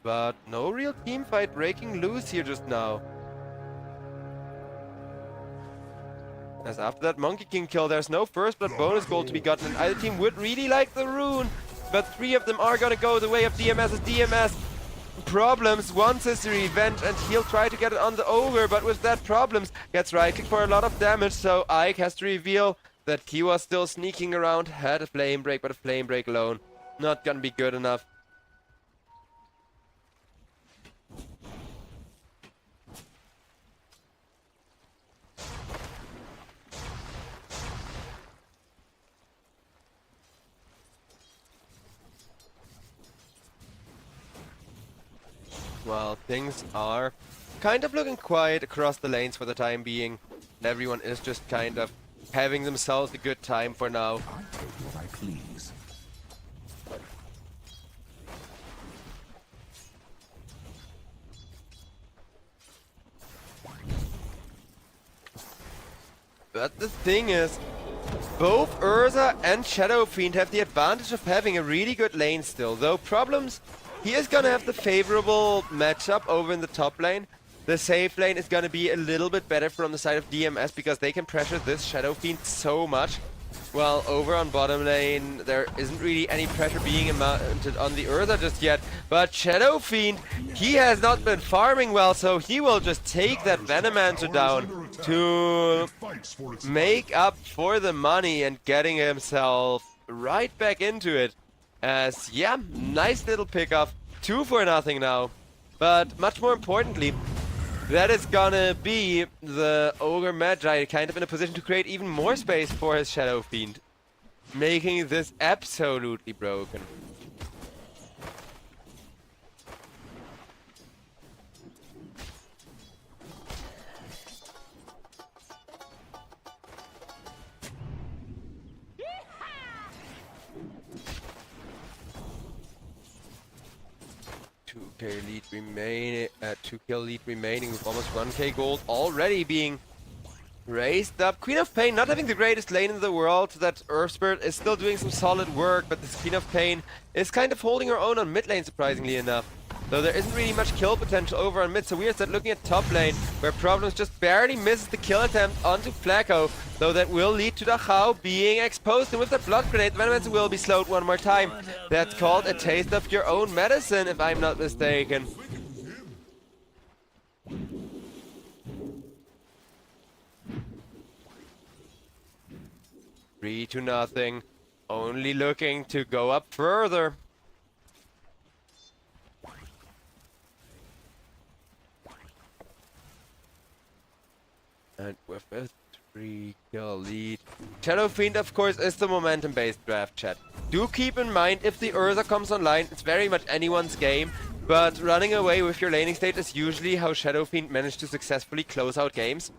but no real team fight breaking loose here just now. As after that Monkey King kill, there's no first blood bonus goal to be gotten, and either team would really like the rune, but 3 of them are gonna go the way of DMS as DMS Problems wants his revenge, and he'll try to get it on the ogre, but with that Problems gets right click for a lot of damage, so Ike has to reveal that he was still sneaking around, had a flame break, but a flame break alone not gonna be good enough. Well, things are kind of looking quiet across the lanes for the time being. And everyone is just kind of having themselves a good time for now. I do what I please. But the thing is, both Urza and Shadow Fiend have the advantage of having a really good lane still, though Problems, he is gonna have the favorable matchup over in the top lane. The safe lane is gonna be a little bit better from the side of DMS because they can pressure this Shadow Fiend so much. While over on bottom lane, there isn't really any pressure being mounted on the Urza just yet. But Shadow Fiend, he has not been farming well, so he will just take that Venomancer down to make up for the money and getting himself right back into it. As, yeah, nice little pickoff. 2 for nothing now. But much more importantly, that is gonna be the Ogre Magi kind of in a position to create even more space for his Shadow Fiend, making this absolutely broken. Lead remaining, 2 kill lead remaining with almost 1k gold already being raised up. Queen of Pain not having the greatest lane in the world. That Earth Spirit is still doing some solid work, but this Queen of Pain is kind of holding her own on mid lane, surprisingly enough. Though there isn't really much kill potential over on mid, so we are set looking at top lane, where Problems just barely misses the kill attempt onto Flacco, though that will lead to Dachau being exposed, and with that blood grenade, Venomancer will be slowed one more time. That's called a taste of your own medicine, if I'm not mistaken. Three to nothing, only looking to go up further. And with a 3 kill lead. Shadow Fiend, of course, is the momentum-based draft, chat. Do keep in mind, if the Urza comes online, it's very much anyone's game. But running away with your laning state is usually how Shadow Fiend managed to successfully close out games.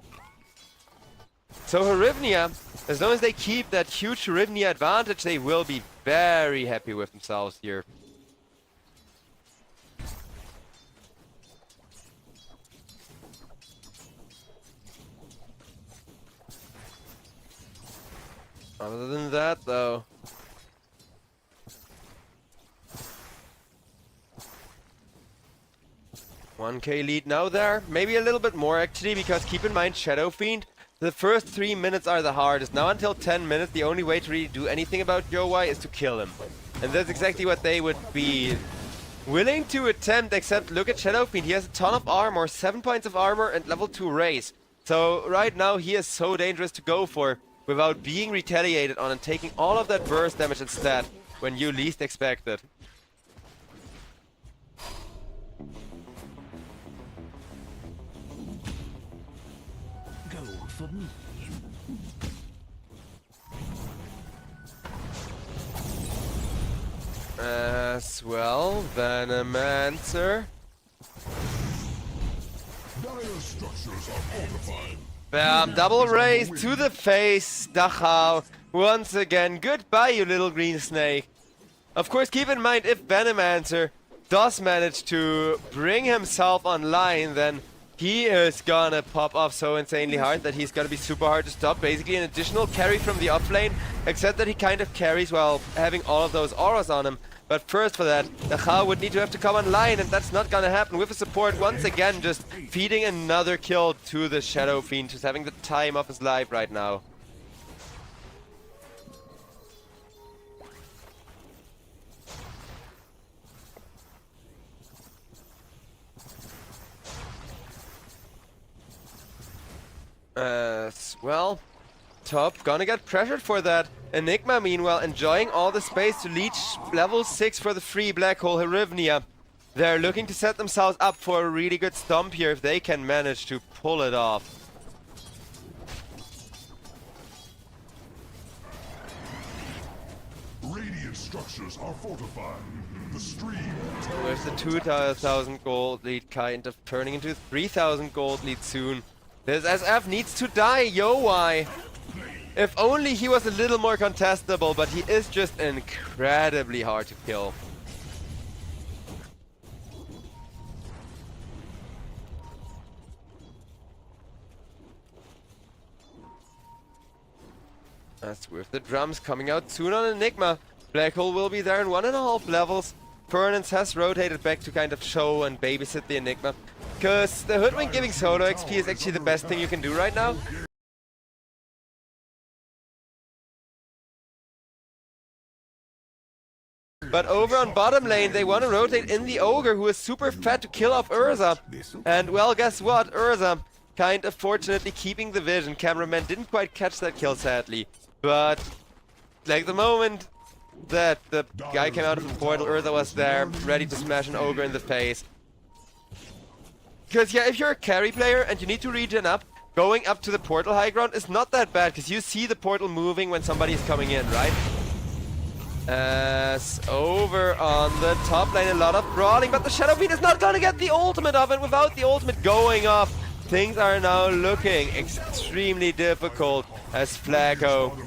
So Hryvnia, as long as they keep that huge Hryvnia advantage, they will be very happy with themselves here. Other than that, though, $1k lead now there. Maybe a little bit more, actually, because keep in mind, Shadow Fiend, the first 3 minutes are the hardest. Now until 10 minutes, the only way to really do anything about Yowai is to kill him. And that's exactly what they would be willing to attempt, except look at Shadow Fiend. He has a ton of armor, 7 points of armor, and level 2 raise. So right now, he is so dangerous to go for, without being retaliated on and taking all of that burst damage instead when you least expect it. Go for me. As well, Venomancer. Bam, double raise to the face, Dachau. Once again, goodbye, you little green snake. Of course, keep in mind, if Venomancer does manage to bring himself online, then he is gonna pop off so insanely hard that he's gonna be super hard to stop. Basically an additional carry from the offlane, except that he kind of carries while having all of those auras on him. But first for that, the Hao would need to have to come online, and that's not gonna happen with the support once again just feeding another kill to the Shadow Fiend, who's having the time of his life right now. Well, Top gonna get pressured for that. Enigma, meanwhile, enjoying all the space to reach level 6 for the free Black Hole Hryvnia. They're looking to set themselves up for a really good stomp here if they can manage to pull it off. Radiant structures are fortified. The stream. With the 2,000 gold lead kind of turning into 3,000 gold lead soon. This SF needs to die, yo why? If only he was a little more contestable, but he is just incredibly hard to kill. As with the drums coming out soon on Enigma, Black Hole will be there in 1.5 levels. Fernance has rotated back to kind of show and babysit the Enigma, because the Hoodwink giving solo XP is actually the best thing you can do right now. But over on bottom lane, they want to rotate in the Ogre, who is super fat to kill off Urza. And well, guess what? Urza kind of fortunately keeping the vision. Cameraman didn't quite catch that kill, sadly. But, like, the moment that the guy came out of the portal, Urza was there, ready to smash an Ogre in the face. Because, yeah, if you're a carry player and you need to regen up, going up to the portal high ground is not that bad, because you see the portal moving when somebody is coming in, right? As over on the top lane, a lot of brawling, but the Shadow Fiend is not gonna get the ultimate off, and without the ultimate going off, things are now looking extremely difficult as Flacco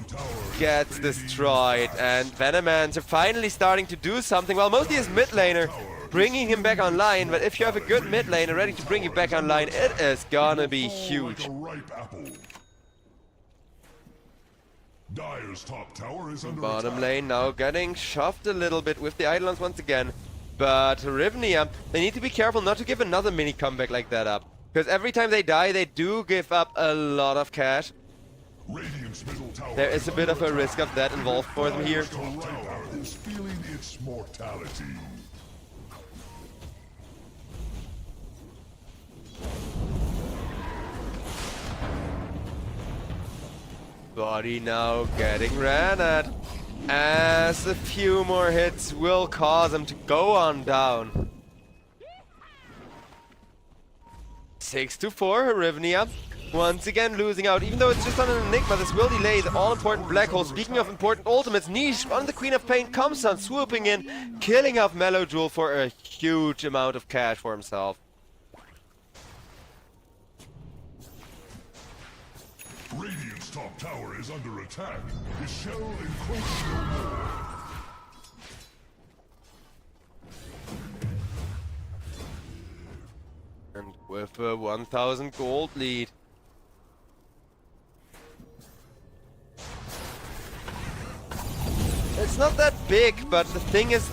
gets destroyed, and Venomans are finally starting to do something. Well, mostly his mid laner bringing him back online, but if you have a good mid laner ready to bring you back online, it is gonna be huge. Dire's top tower is under Bottom attack. lane now getting shoved a little bit with the Eidolons once again. But Hryvnia, they need to be careful not to give another mini comeback like that up. Because every time they die, they do give up a lot of cash. Radiant's middle tower There is a bit of a risk of that involved for them here. top tower is feeling its mortality. Body now getting ran at, as a few more hits will cause him to go on down. 6-4 Hryvnia, once again losing out, even though it's just on an Enigma. This will delay the all-important Black Hole. Speaking of important ultimates, Niche on the Queen of Pain comes on, swooping in, killing off Mellow Jewel for a huge amount of cash for himself. Radiant's top tower is under attack. His shell encroaches no more. And with a 1,000 gold lead. It's not that big, but the thing is,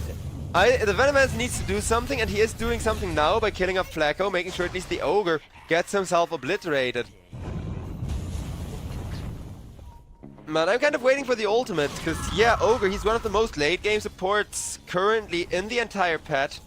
the Venomance needs to do something, and he is doing something now by killing off Flacco, making sure at least the Ogre gets himself obliterated. But I'm kind of waiting for the ultimate, because yeah, Ogre, he's one of the most late game supports currently in the entire patch.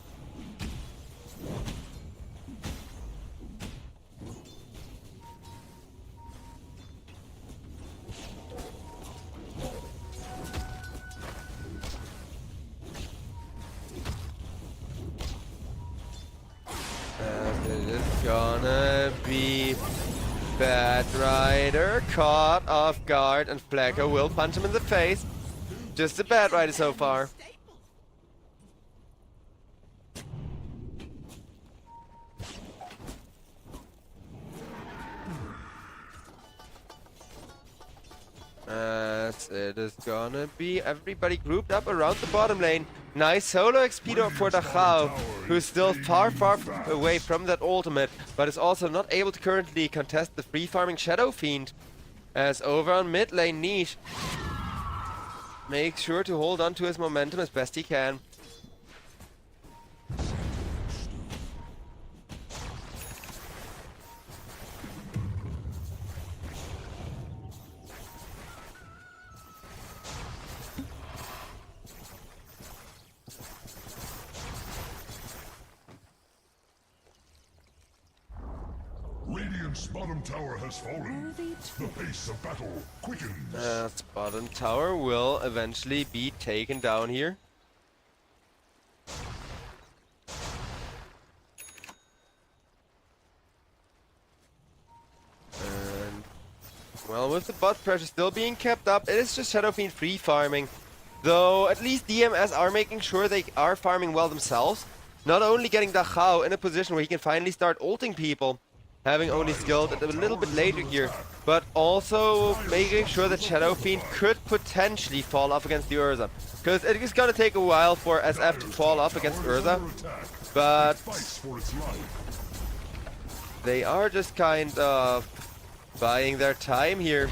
And it is gonna be Bad Rider caught off guard, and Flacco will punch him in the face. Just a Bad Rider so far. As it is gonna be everybody grouped up around the bottom lane. Nice solo XP for the Hao, who's still far away from that ultimate, but is also not able to currently contest the free farming Shadow Fiend. As over on mid lane, Niche makes sure to hold on to his momentum as best he can. Radiant's bottom tower has fallen. The pace of battle quickens. Bottom tower will eventually be taken down here. And, well, with the bot pressure still being kept up, it is just Shadow Fiend free farming. Though at least DMS are making sure they are farming well themselves. Not only getting Dachau in a position where he can finally start ulting people, having only skilled it a little bit later here, but also making sure that Shadow Fiend could potentially fall off against the Urza. Because it is going to take a while for SF to fall off against Urza, but they are just kind of buying their time here.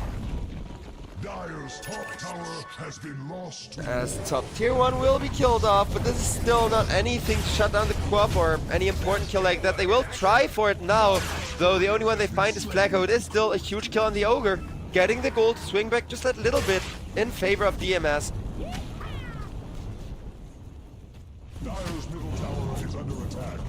Dire's top tower has been lost. As top tier 1 will be killed off, but this is still not anything to shut down the co-op or any important kill like that. They will try for it now, though the only one they find is Flacco. It is still a huge kill on the Ogre, getting the gold to swing back just a little bit in favor of DMS. Dire's middle tower is under attack.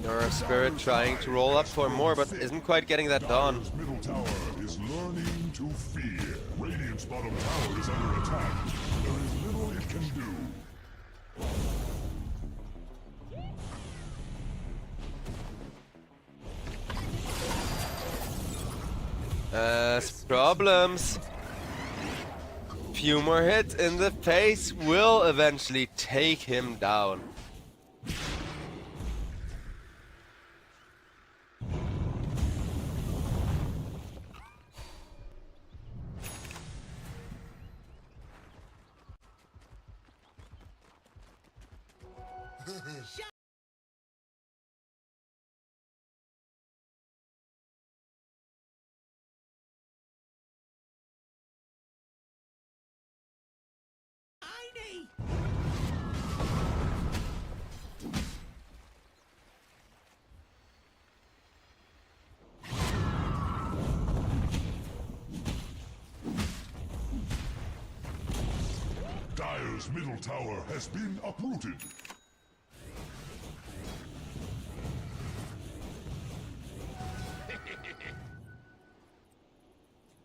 Nora Spirit trying to roll up for more, but isn't quite getting that done. Dire's middle tower is learning to fear. Radiant's bottom tower is under attack. There is little it can do. Problems. Few more hits in the face will eventually take him down. Dire's middle tower has been uprooted.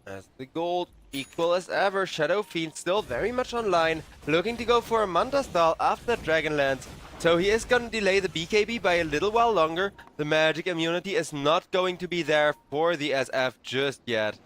As the gold equal as ever, Shadow Fiend still very much online, looking to go for a Manta style after Dragonlance. So he is gonna delay the BKB by a little while longer. The magic immunity is not going to be there for the SF just yet.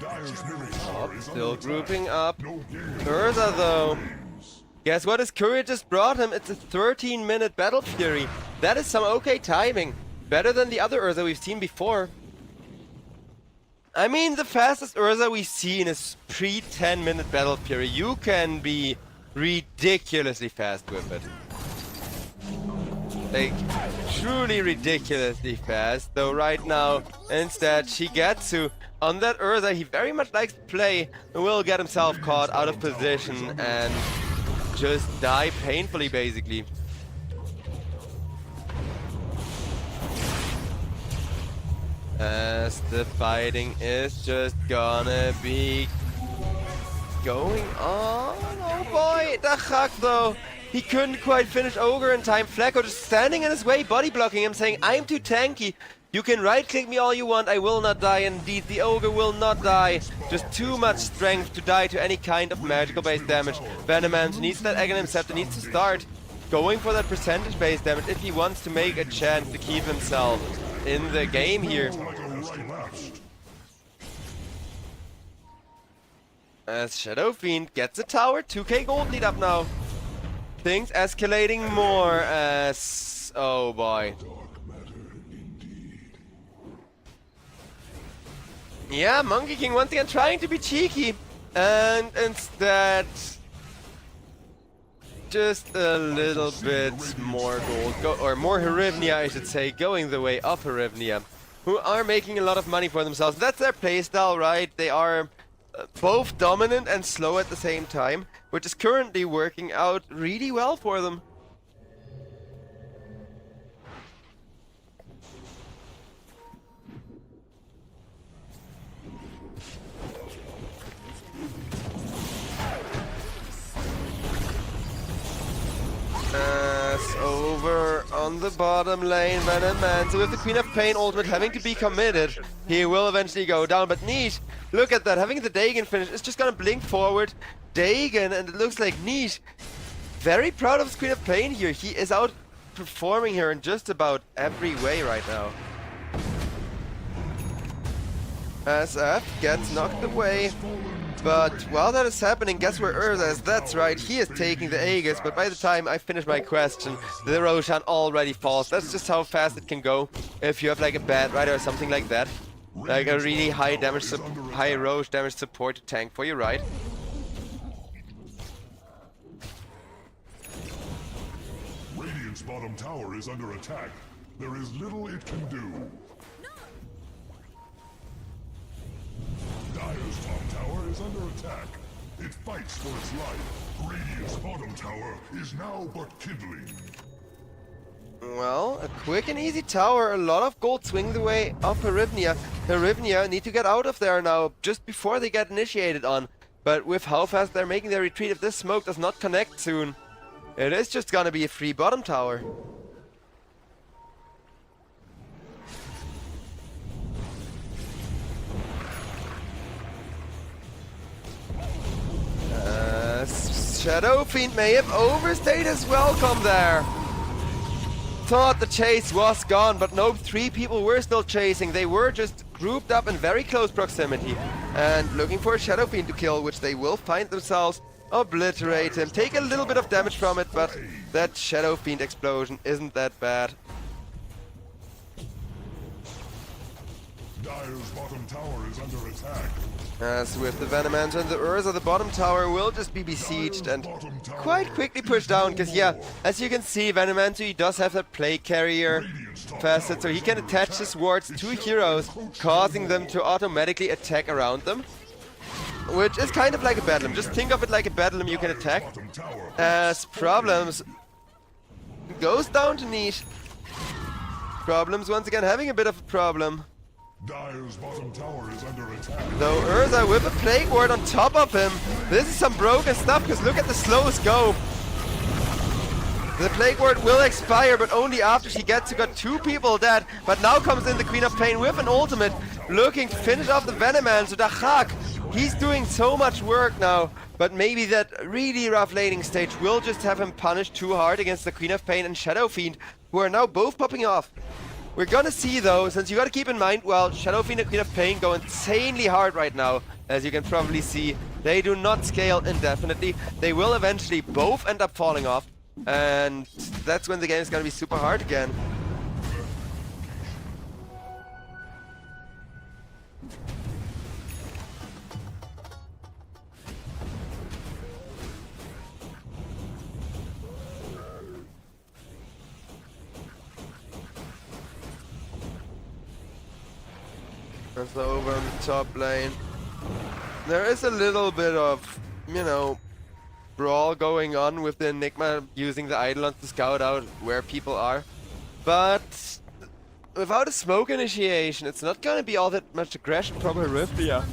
Dire's middle tower is Still under grouping attack. up. No game. Urza though. Guess what his courier just brought him? It's a 13-minute Battle Fury. That is some okay timing. Better than the other Urza we've seen before. I mean, the fastest Urza we've seen is pre-10-minute Battle Fury. You can be ridiculously fast with it. Like, truly ridiculously fast. Though right now, instead, Shigetsu, on that Urza, he very much likes to play, will get himself caught out of position and just die painfully, basically. As the fighting is just gonna be going on. Oh boy, Dachak though. He couldn't quite finish Ogre in time. Flacco just standing in his way, body blocking him, saying, I'm too tanky. You can right click me all you want, I will not die. Indeed, the Ogre will not die. Just too much strength to die to any kind of magical based damage. Venomance needs that Aghanim Scepter, needs to start going for that percentage based damage if he wants to make a chance to keep himself in the game here. As Shadow Fiend gets a tower, 2k gold lead up now. Things escalating more as... oh boy. Yeah, Monkey King once again trying to be cheeky. And instead... just a little bit more gold, or more Hryvnia, I should say, going the way of Hryvnia, who are making a lot of money for themselves. That's their playstyle, right? They are both dominant and slow at the same time, which is currently working out really well for them. Over on the bottom lane, Venomancer with the Queen of Pain ultimate having to be committed. He will eventually go down, but Niche, look at that, having the Dagon finish is just gonna blink forward. Dagon, and it looks like Niche, very proud of his Queen of Pain here. He is outperforming her in just about every way right now. SF gets knocked away. But while that is happening, guess where Urza is? That's right, he is taking the Aegis, but by the time I finish my question, the Roshan already falls. That's just how fast it can go if you have like a bad rider or something like that. Like a really high damage, high Roche damage support to tank for you, right? Radiant's bottom tower is under attack. There is little it can do. Dire's top tower is under attack. It fights for its life. Radiant's bottom tower is now but kindling. Well, a quick and easy tower, a lot of gold swing the way of Hryvnia. Hryvnia need to get out of there now, just before they get initiated on. But with how fast they're making their retreat, if this smoke does not connect soon, it is just gonna be a free bottom tower. Shadow Fiend may have overstayed his welcome there. Thought the chase was gone, but no, 3 people were still chasing. They were just grouped up in very close proximity and looking for a Shadow Fiend to kill, which they will find themselves. Obliterate him, take a little bit of damage from it, but that Shadow Fiend explosion isn't that bad. Dire's bottom tower is under attack. As with the Venomancer and the Urza, the bottom tower will just be besieged and quite quickly pushed down, because yeah, as you can see, Venomancer, he does have that play carrier facet, so he can attach his wards to heroes, causing them to automatically attack around them. Which is kind of like a Bedlam. Just think of it like a Bedlam you can attack. As Problems goes down to Niche. Problems once again having a bit of a problem. Dire's bottom tower is under attack. Though Urza with a Plague Ward on top of him. This is some broken stuff, because look at the slowest go. The Plague Ward will expire, but only after she gets to got 2 people dead. But now comes in the Queen of Pain with an ultimate, looking to finish off the Venomancer. Dachak, he's doing so much work now. But maybe that really rough laning stage will just have him punished too hard against the Queen of Pain and Shadow Fiend, who are now both popping off. We're gonna see though, since you gotta keep in mind, well, Shadow Fiend and Queen of Pain go insanely hard right now, as you can probably see. They do not scale indefinitely. They will eventually both end up falling off, and that's when the game is gonna be super hard again. That's over on the top lane. There is a little bit of, you know, brawl going on with the Enigma using the Eidolons to scout out where people are. But without a smoke initiation, it's not gonna be all that much aggression from Hryvnia.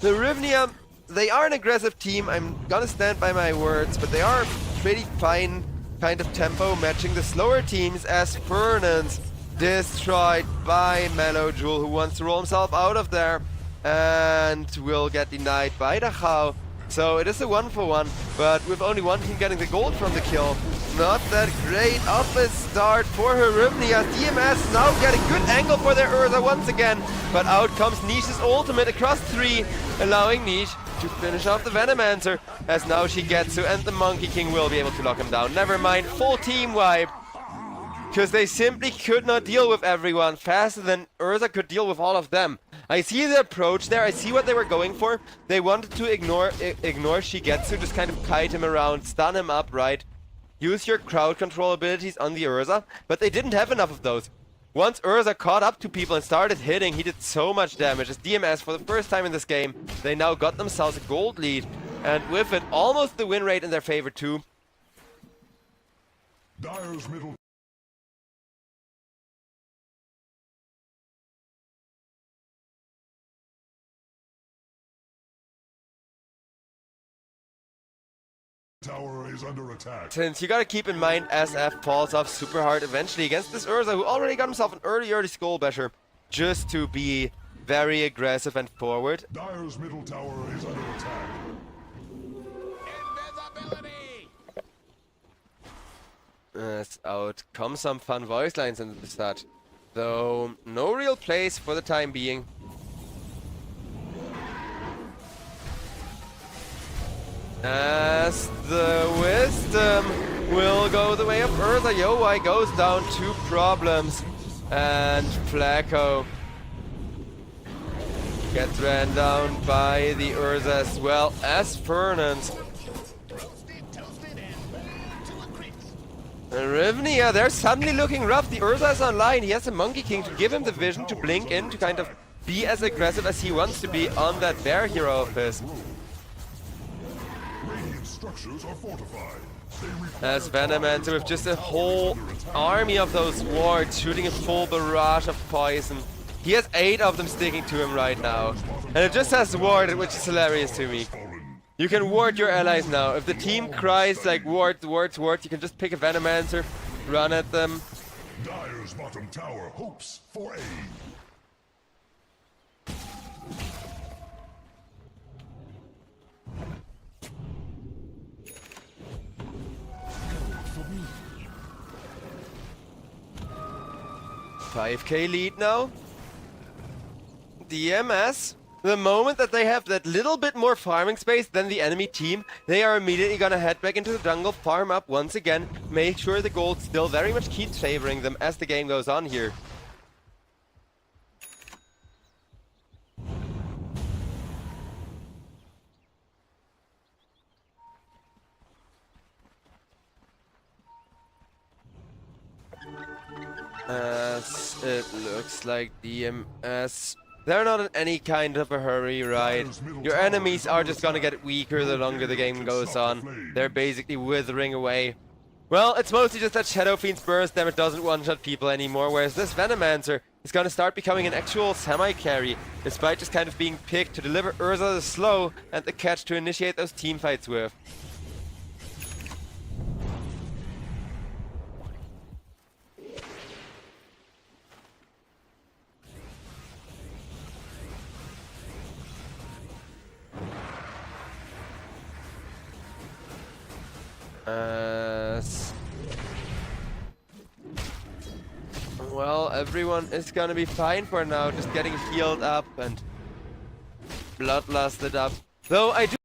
The Hryvnia, they are an aggressive team, I'm gonna stand by my words, but they are pretty fine kind of tempo matching the slower teams, as Fernand's destroyed by Mellow Jewel, who wants to roll himself out of there and will get denied by Dachau. So it is a 1-for-1, but with only one team getting the gold from the kill. Not that great of a start for Hryvnia. DMS now get a good angle for their Urza once again, but out comes Niche's ultimate across 3, allowing Niche to finish off the Venomancer, as now she gets to, and the Monkey King will be able to lock him down. Never mind, full team wipe. Because they simply could not deal with everyone faster than Urza could deal with all of them. I see the approach there. I see what they were going for. They wanted to ignore Shigetsu, just kind of kite him around, stun him up, right? Use your crowd control abilities on the Urza, but they didn't have enough of those. Once Urza caught up to people and started hitting, he did so much damage. As DMS, for the first time in this game, they now got themselves a gold lead, and with it, almost the win rate in their favor too. Dire's middle tower is under attack. Since you gotta keep in mind, SF falls off super hard eventually against this Urza, who already got himself an early skull basher, just to be very aggressive and forward. Dire's middle tower is under attack. Out come some fun voice lines in the start, though no real place for the time being. As the wisdom will go the way of Urza, Yowai goes down 2 problems, and Flacco gets ran down by the Urza as well as Fernand. Hryvnia, they're suddenly looking rough. The Urza is online. He has a Monkey King to give him the vision to blink in, to kind of be as aggressive as he wants to be on that bear hero of his. Radiant structures are fortified. As Venomancer with just a whole army of those wards shooting a full barrage of poison. He has 8 of them sticking to him right now. And it just has ward, which is hilarious to me. You can ward your allies now. If the team cries like ward, ward, ward, you can just pick a Venomancer, run at them. Dire's bottom tower hopes for aid. $5K lead now. DMS. The moment that they have that little bit more farming space than the enemy team, they are immediately gonna head back into the jungle, farm up once again, make sure the gold still very much keeps favoring them as the game goes on here. As it looks like DMS, they're not in any kind of a hurry, right? Your enemies are just gonna get weaker the longer the game goes on. They're basically withering away. Well, it's mostly just that Shadow Fiend's burst damage doesn't one-shot people anymore, whereas this Venomancer is gonna start becoming an actual semi-carry, despite just kind of being picked to deliver Urza the slow and the catch to initiate those teamfights with. Well, everyone is gonna be fine for now, just getting healed up and bloodlusted up. Though I do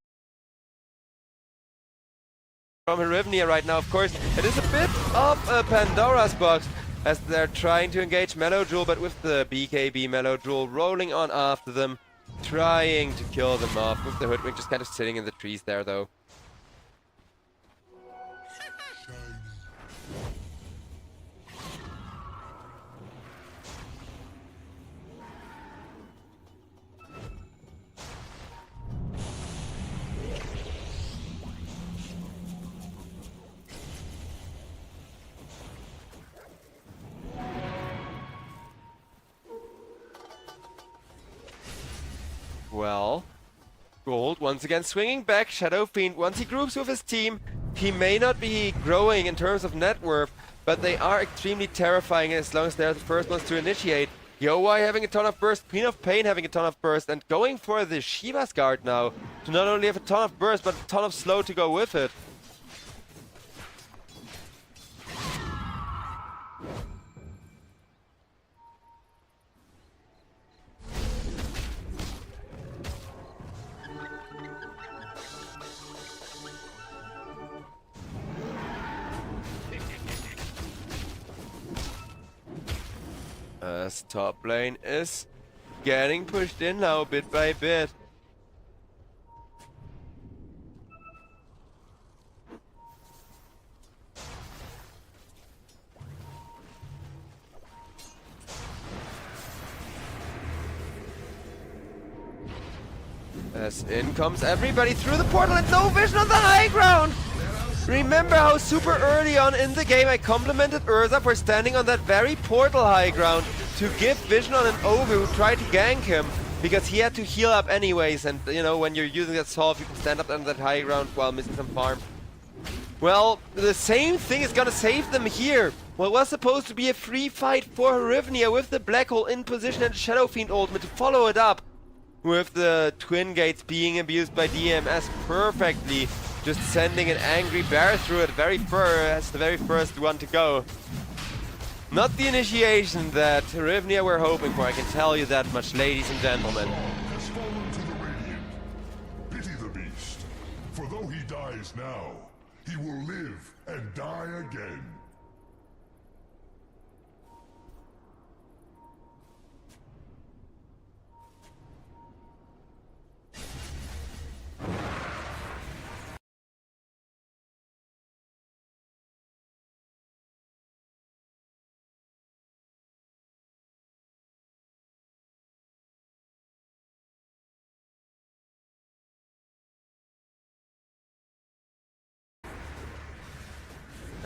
from Hryvnia right now, of course, it is a bit of a Pandora's box as they're trying to engage Mellow but with the BKB Mellow rolling on after them, trying to kill them off, with the Hoodwink just kind of sitting in the trees there though. Well, gold once again swinging back. Shadow Fiend, once he groups with his team, he may not be growing in terms of net worth, but they are extremely terrifying as long as they're the first ones to initiate. Yowai having a ton of burst, Queen of Pain having a ton of burst, and going for the Shiva's Guard now to not only have a ton of burst, but a ton of slow to go with it. As top lane is getting pushed in now bit by bit. As in comes everybody through the portal and no vision on the high ground! Remember how super early on in the game I complimented Urza for standing on that very portal high ground to give vision on an ogre who tried to gank him, because he had to heal up anyways, and you know, when you're using that solve you can stand up on that high ground while missing some farm. Well, the same thing is gonna save them here. What was supposed to be a free fight for Hryvnia with the black hole in position and Shadow Fiend ultimate to follow it up, with the Twin Gates being abused by DMS perfectly, just sending an angry bear through it as the very first one to go. Not the initiation that Hryvnia were hoping for, I can tell you that much, ladies and gentlemen. Has fallen to the Radiant. Pity the beast, for though he dies now, he will live and die again.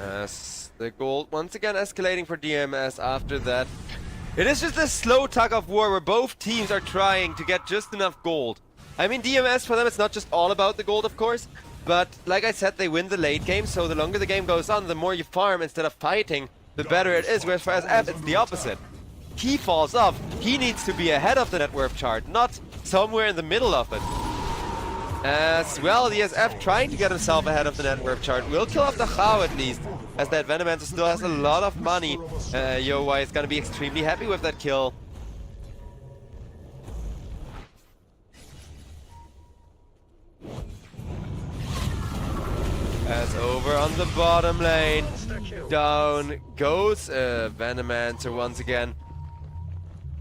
As the gold once again escalating for DMS after that. It is just a slow tug of war where both teams are trying to get just enough gold. I mean, DMS for them it's not just all about the gold, of course, but like I said, they win the late game, so the longer the game goes on, the more you farm instead of fighting, the better it is, whereas for SF it's the opposite. He falls off, he needs to be ahead of the net worth chart, not somewhere in the middle of it. As well, the SF trying to get himself ahead of the net worth chart will kill off the Chao at least, as that Venomancer still has a lot of money. YoY is gonna be extremely happy with that kill. As over on the bottom lane, down goes Venomancer once again.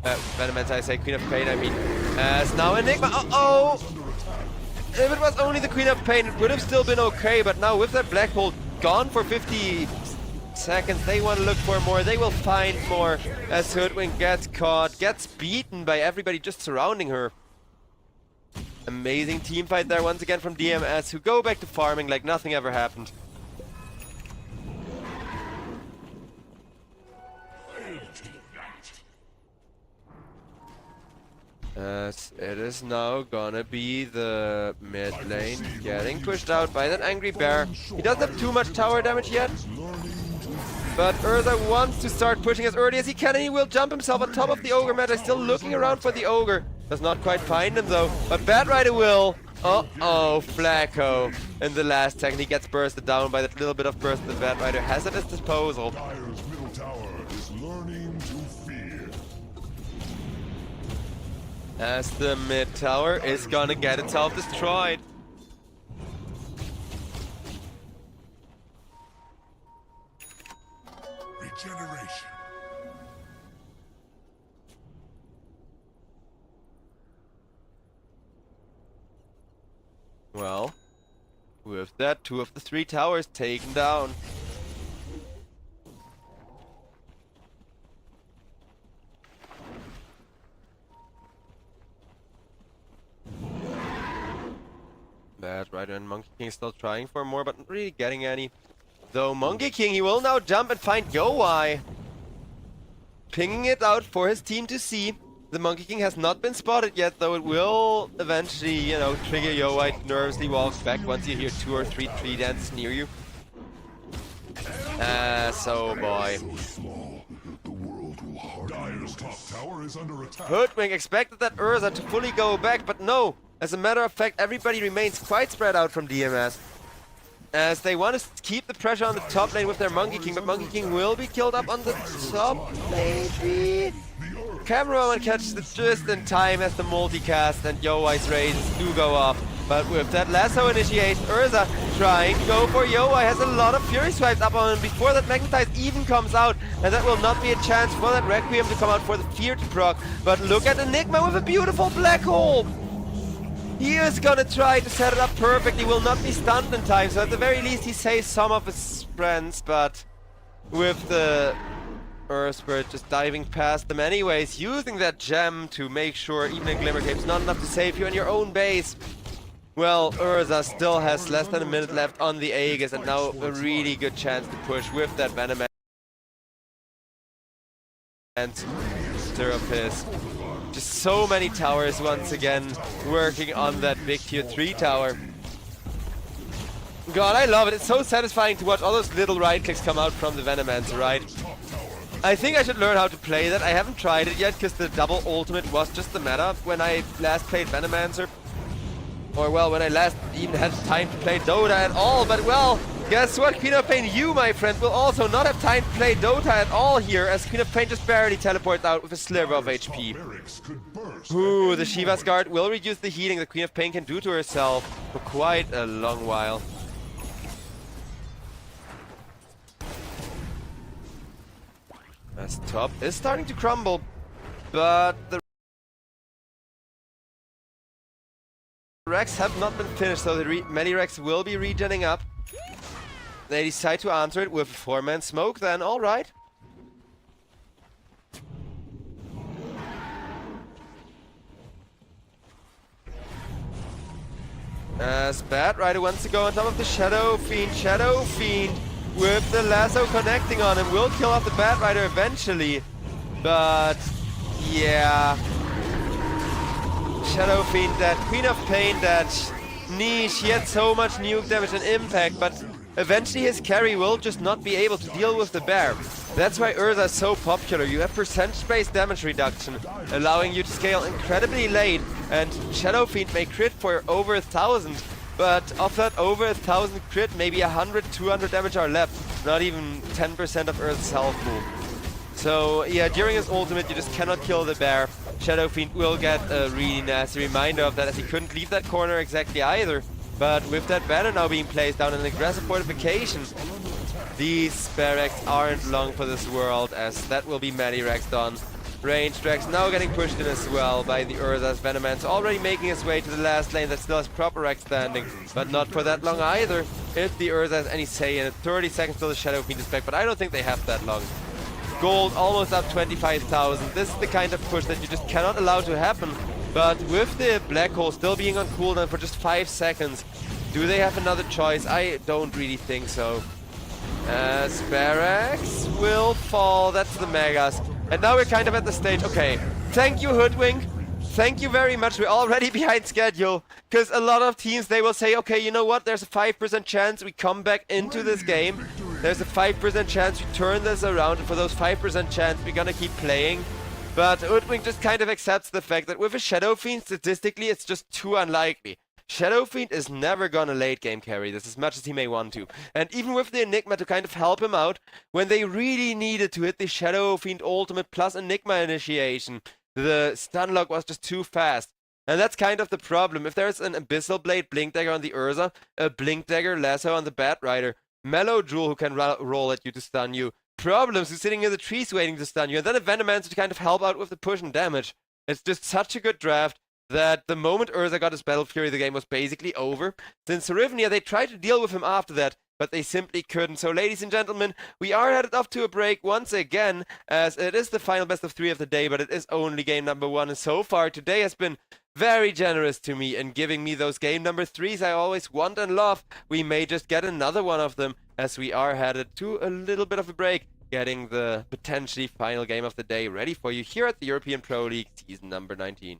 Venomancer, I say Queen of Pain, I mean. As now Enigma, uh-oh! If it was only the Queen of Pain, it would have still been okay, but now with that black hole gone for 50 seconds, they want to look for more, they will find more, as Hoodwink gets caught, gets beaten by everybody just surrounding her. Amazing team fight there once again from DMS, who go back to farming like nothing ever happened. As it is now gonna be the mid lane getting pushed out by that angry bear. He doesn't have too much tower damage yet, but Urza wants to start pushing as early as he can, and he will jump himself on top of the ogre. Meta still looking around for the ogre. Does not quite find him though, but Batrider will. Uh-oh, Flacco. In the last second he gets bursted down by that little bit of burst that Batrider has at his disposal. Dire's middle tower is learning to fear. As the mid tower is gonna get itself destroyed. Regeneration. Well, with that, 2 of the 3 towers taken down. Batrider and Monkey King still trying for more, but not really getting any. Though Monkey King, he will now jump and find YoY. Pinging it out for his team to see. The Monkey King has not been spotted yet, though it will eventually, you know, trigger YoY to nervously walk back once you hear 2 or 3 tree dances near you. So boy. Dire's top tower is under attack. Hoodwink expected that Urza to fully go back, but no. As a matter of fact, everybody remains quite spread out from DMS. As they want to keep the pressure on the top lane with their Monkey King, but Monkey King will be killed up on the top, maybe? Cameraman catches it just in time as the multicast and YoY's raids do go off. But with that lasso initiation, Urza trying to go for Yoa, has a lot of Fury Swipes up on him before that Magnetize even comes out. And that will not be a chance for that Requiem to come out for the Fear to proc. But look at Enigma with a beautiful Black Hole! He is gonna try to set it up perfectly, will not be stunned in time, so at the very least he saves some of his friends, but with the Earth Spirit just diving past them anyways, using that gem to make sure even in Glimmer Cape's not enough to save you in your own base. Well, Urza still has less than a minute left on the Aegis, and now a really good chance to push with that Venom and Stirrupis. Just so many towers once again working on that big tier 3 tower. God, I love it. It's so satisfying to watch all those little right clicks come out from the Venomancer, right? I think I should learn how to play that. I haven't tried it yet because the double ultimate was just the meta when I last played Venomancer. Or well, when I last even had time to play Dota at all. But well, guess what? Queen of Pain, you, my friend, will also not have time to play Dota at all here, as Queen of Pain just barely teleports out with a sliver of HP. Ooh, the Shiva's Guard will reduce the healing that Queen of Pain can do to herself for quite a long while. As top is starting to crumble, but the Rex have not been finished, so the many Rex will be regenning up. They decide to answer it with a 4-man smoke, then alright. As Batrider wants to go on top of the Shadow Fiend. Shadow Fiend with the lasso connecting on him will kill off the Batrider eventually. But yeah. Shadow Fiend, that Queen of Pain, that niche, he had so much nuke damage and impact, but eventually his carry will just not be able to deal with the bear. That's why Urza is so popular. You have percentage-based damage reduction, allowing you to scale incredibly late, and Shadow Fiend may crit for over 1,000, but of that over 1,000 crit, maybe 100, 200 damage are left, not even 10% of Urza's health pool. So yeah, during his ultimate you just cannot kill the bear. Shadow Fiend will get a really nasty reminder of that, as he couldn't leave that corner exactly either. But with that banner now being placed down, an aggressive fortification, these barracks aren't long for this world, as that will be Medirex done. Ranged Rex now getting pushed in as well by the Urza's Venomancer, already making his way to the last lane that still has proper Rex standing, but not for that long either. If the Urza has any say in it, 30 seconds till the Shadow Fiend is back, but I don't think they have that long. Gold almost up 25,000. This is the kind of push that you just cannot allow to happen. But with the Black Hole still being on cooldown for just 5 seconds, do they have another choice? I don't really think so. As Barracks will fall. That's the Megas. And now we're kind of at the stage. Okay, thank you, Hoodwink. Thank you very much. We're already behind schedule. Because a lot of teams, they will say, okay, you know what? There's a 5% chance we come back into this game. There's a 5% chance we turn this around. And for those 5% chance, we're gonna keep playing. But Hoodwink just kind of accepts the fact that with a Shadow Fiend, statistically, it's just too unlikely. Shadow Fiend is never gonna late game carry this as much as he may want to. And even with the Enigma to kind of help him out, when they really needed to hit the Shadow Fiend ultimate plus Enigma initiation, the stun lock was just too fast. And that's kind of the problem. If there's an Abyssal Blade Blink Dagger on the Urza, a Blink Dagger Lasso on the Batrider, Mellow Jewel who can roll at you to stun you, Problems who's sitting in the trees waiting to stun you, and then a Venomancer to kind of help out with the push and damage. It's just such a good draft that the moment Urza got his Battle Fury, the game was basically over. Since Hryvnia, they tried to deal with him after that, but they simply couldn't. So ladies and gentlemen, we are headed off to a break once again, as it is the final best of 3 of the day, but it is only game number 1, and so far today has been very generous to me in giving me those game number 3s I always want and love. We may just get another one of them, as we are headed to a little bit of a break, getting the potentially final game of the day ready for you here at the European Pro League season number 19.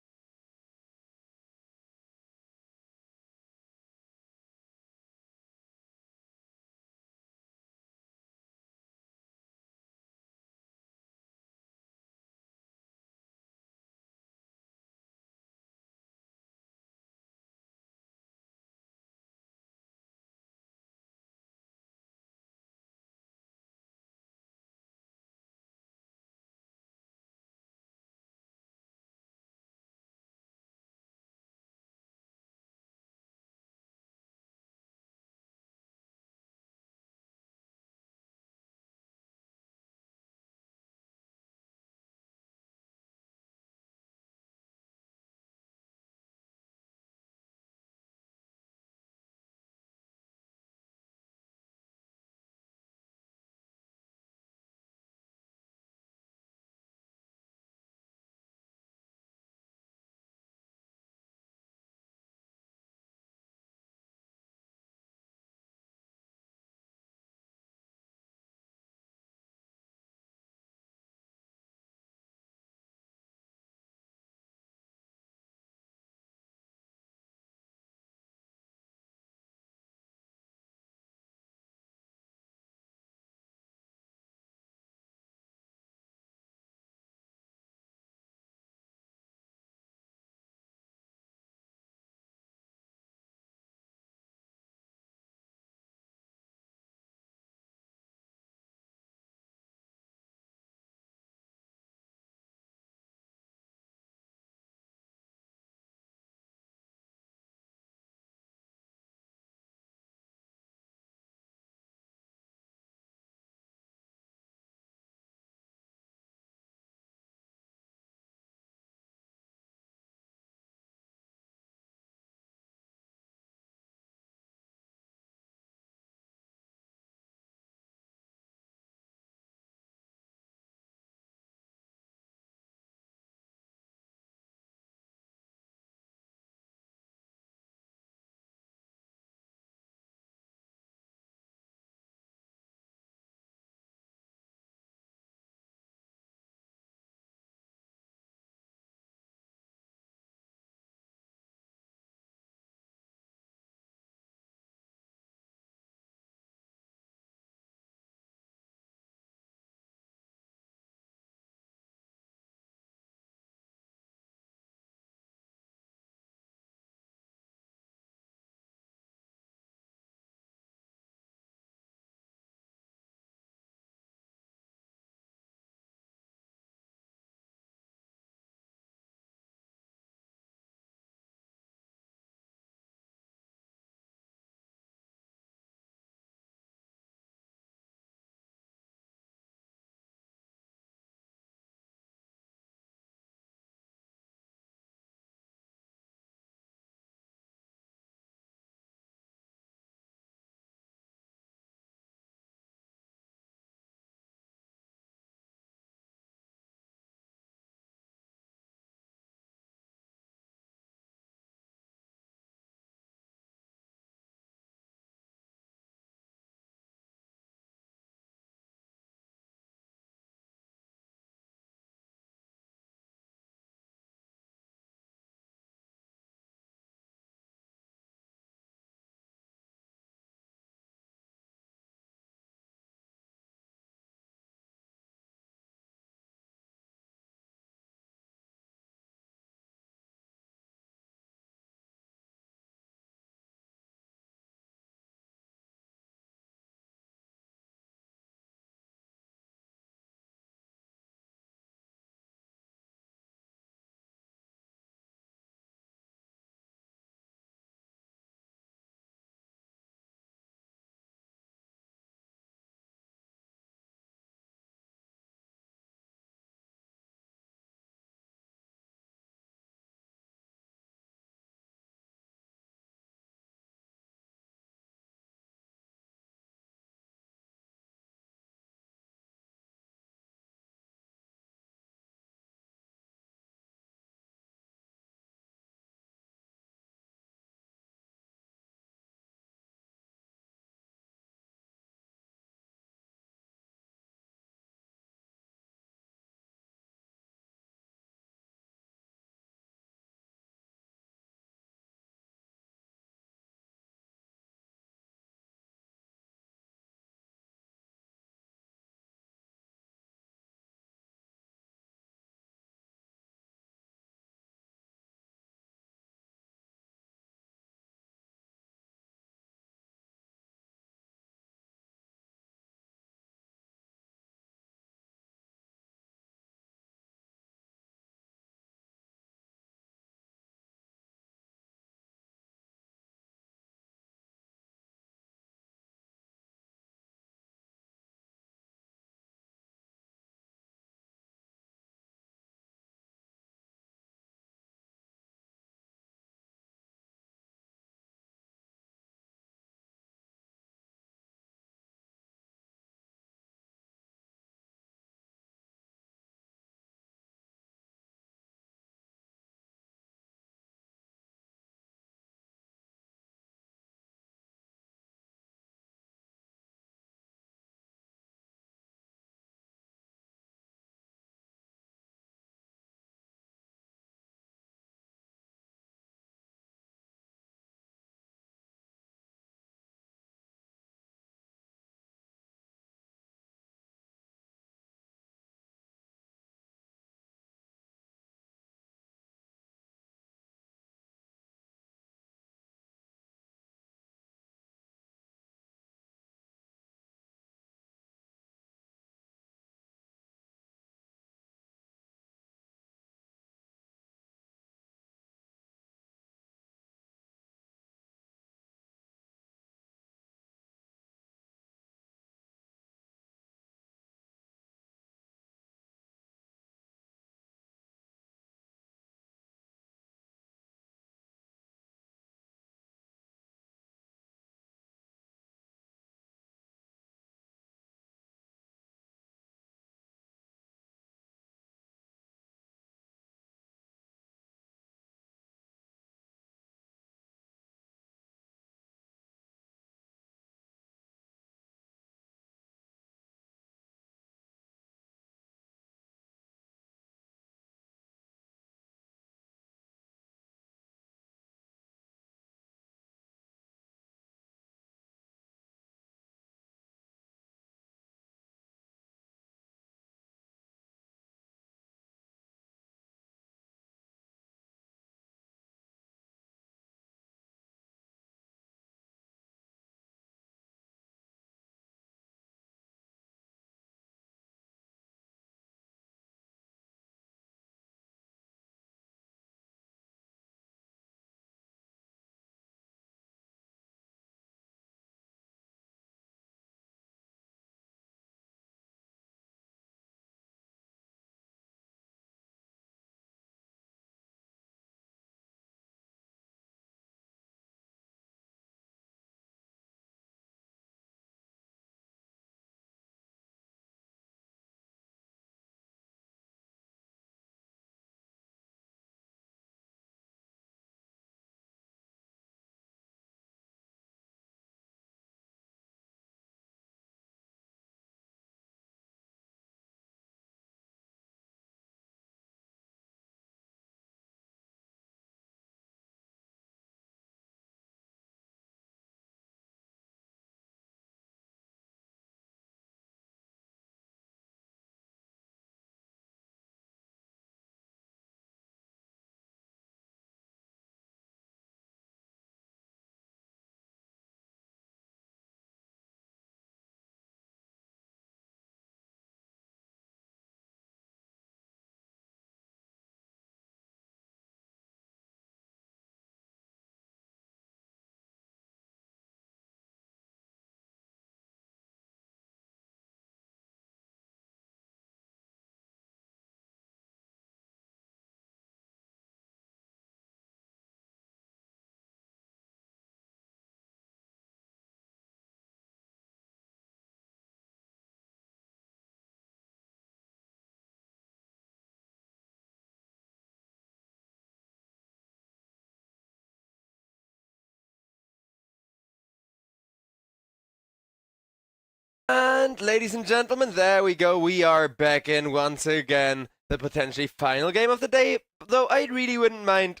And ladies and gentlemen, there we go. We are back in once again. The potentially final game of the day. Though I really wouldn't mind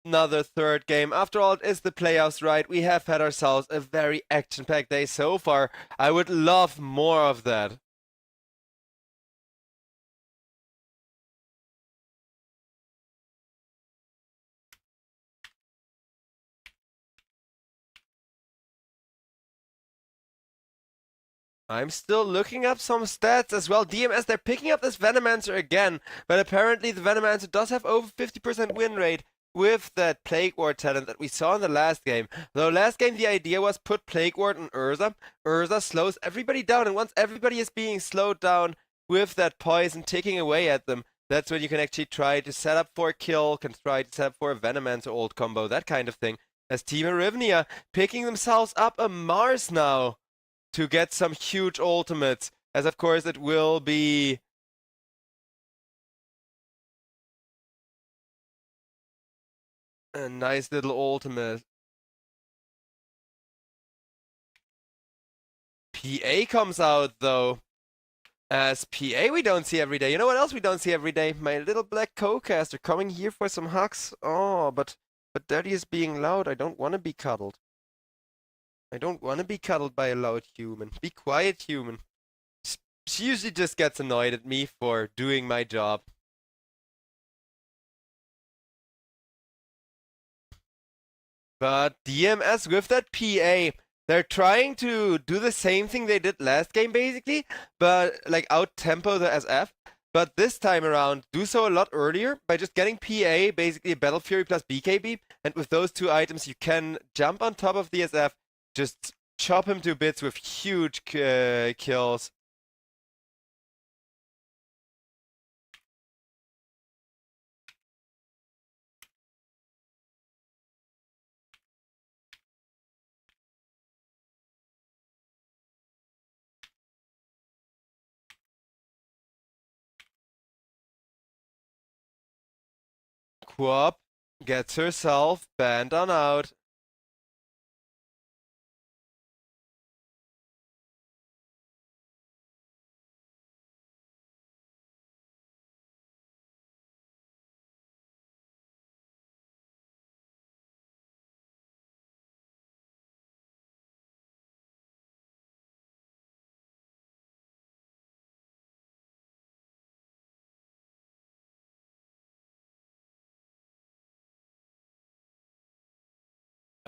another third game. After all, it is the playoffs, right? We have had ourselves a very action-packed day so far. I would love more of that. I'm still looking up some stats as well. DMS, they're picking up this Venomancer again, but apparently the Venomancer does have over 50% win rate with that Plague Ward talent that we saw in the last game. Though last game the idea was put Plague Ward on Urza. Urza slows everybody down, and once everybody is being slowed down with that poison ticking away at them, that's when you can actually try to set up for a kill, can try to set up for a Venomancer ult combo, that kind of thing. As Team Hryvnia picking themselves up a Mars now to get some huge ultimates, as of course it will be a nice little ultimate. PA comes out though. As PA we don't see every day. You know what else we don't see every day? My little black co-caster coming here for some hugs. Oh, but Daddy is being loud. I don't want to be cuddled. I don't want to be cuddled by a loud human. Be quiet, human. She usually just gets annoyed at me for doing my job. But DMS with that PA, they're trying to do the same thing they did last game, basically, but like out-tempo the SF. But this time around, do so a lot earlier by just getting PA, basically a Battle Fury plus BKB, and with those two items you can jump on top of the SF, just chop him to bits with huge kills. Quap gets herself banned on out.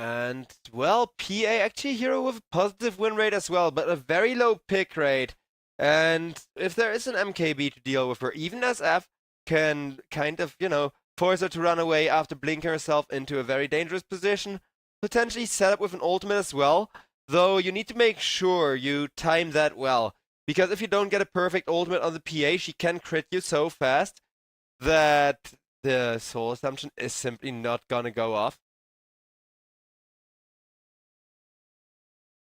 And, well, PA actually a hero with a positive win rate as well, but a very low pick rate. And if there is an MKB to deal with her, even SF can kind of, force her to run away after blinking herself into a very dangerous position. Potentially set up with an ultimate as well, though you need to make sure you time that well. Because if you don't get a perfect ultimate on the PA, she can crit you so fast that the Soul Assumption is simply not gonna go off.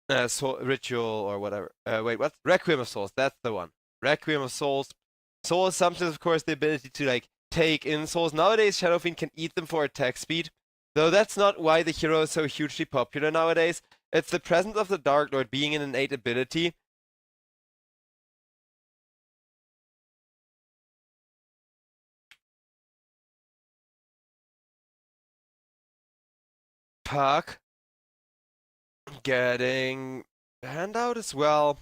Ritual or whatever. Wait, what? Requiem of Souls. That's the one. Requiem of Souls. Soul Assumption is, of course, the ability to like take in souls. Nowadays, Shadow Fiend can eat them for attack speed. Though that's not why the hero is so hugely popular nowadays. It's the presence of the Dark Lord being an innate ability. Puck getting hand out as well.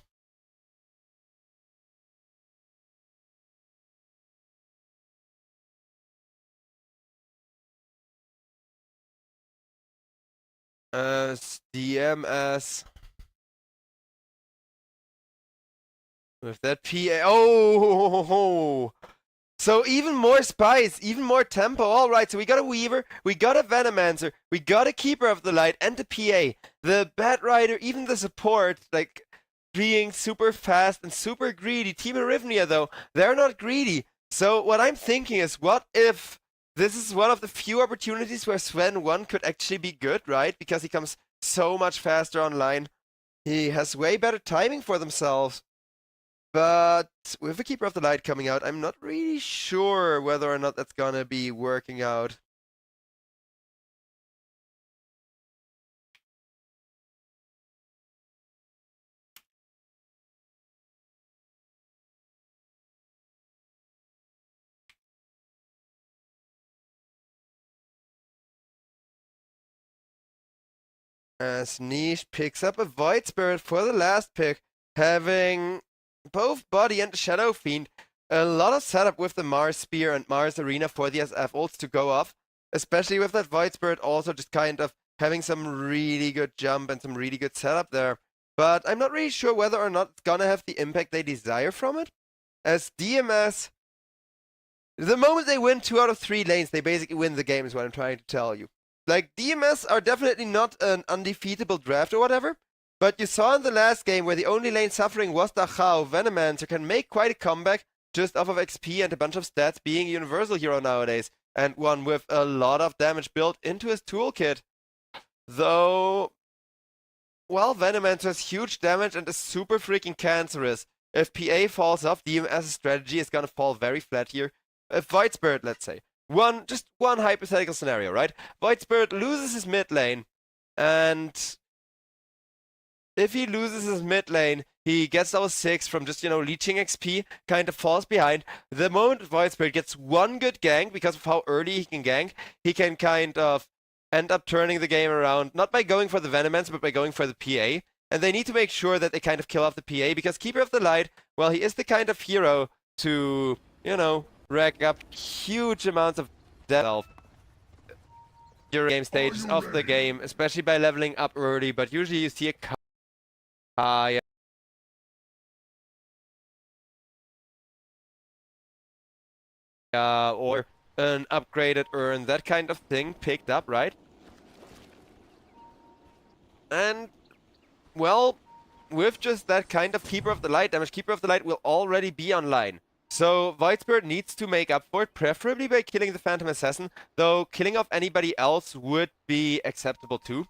DMS with that PA. Oh! So even more spice, even more tempo. All right, so we got a Weaver, we got a Venomancer, we got a Keeper of the Light, and the PA. The Bat Rider, even the support, like being super fast and super greedy. Team Hryvnia, though, they're not greedy. So what I'm thinking is, what if this is one of the few opportunities where Sven 1 could actually be good, right? Because he comes so much faster online. He has way better timing for themselves. But with the Keeper of the Light coming out, I'm not really sure whether or not that's gonna be working out. As Niche picks up a Void Spirit for the last pick, having both Body and Shadow Fiend. A lot of setup with the Mars Spear and Mars Arena for the SF ults to go off, especially with that Void Spirit also just kind of having some really good jump and some really good setup there. But I'm not really sure whether or not it's gonna have the impact they desire from it. As DMS, the moment they win 2 out of 3 lanes, they basically win the game is what I'm trying to tell you. Like, DMS are definitely not an undefeatable draft or whatever, but you saw in the last game where the only lane suffering was Dachau, Venomancer can make quite a comeback just off of XP and a bunch of stats being a universal hero nowadays, and one with a lot of damage built into his toolkit. Though, well, Venomancer has huge damage and is super freaking cancerous. If PA falls off, DMS's strategy is gonna fall very flat here. If Void Spirit, let's say, just one hypothetical scenario, right? Void Spirit loses his mid lane, and if he loses his mid lane, he gets level 6 from just, leeching XP, kind of falls behind. The moment Void Spirit gets one good gank, because of how early he can gank, he can kind of end up turning the game around, not by going for the Venomancer, but by going for the PA. And they need to make sure that they kind of kill off the PA, because Keeper of the Light, well, he is the kind of hero to, rack up huge amounts of death during game stages of the game, especially by leveling up early, but usually you see a Kaya or an upgraded urn, that kind of thing picked up, right? And, well, with just that kind of Keeper of the Light damage, Keeper of the Light will already be online. So Void Spirit needs to make up for it, preferably by killing the Phantom Assassin, though killing off anybody else would be acceptable too.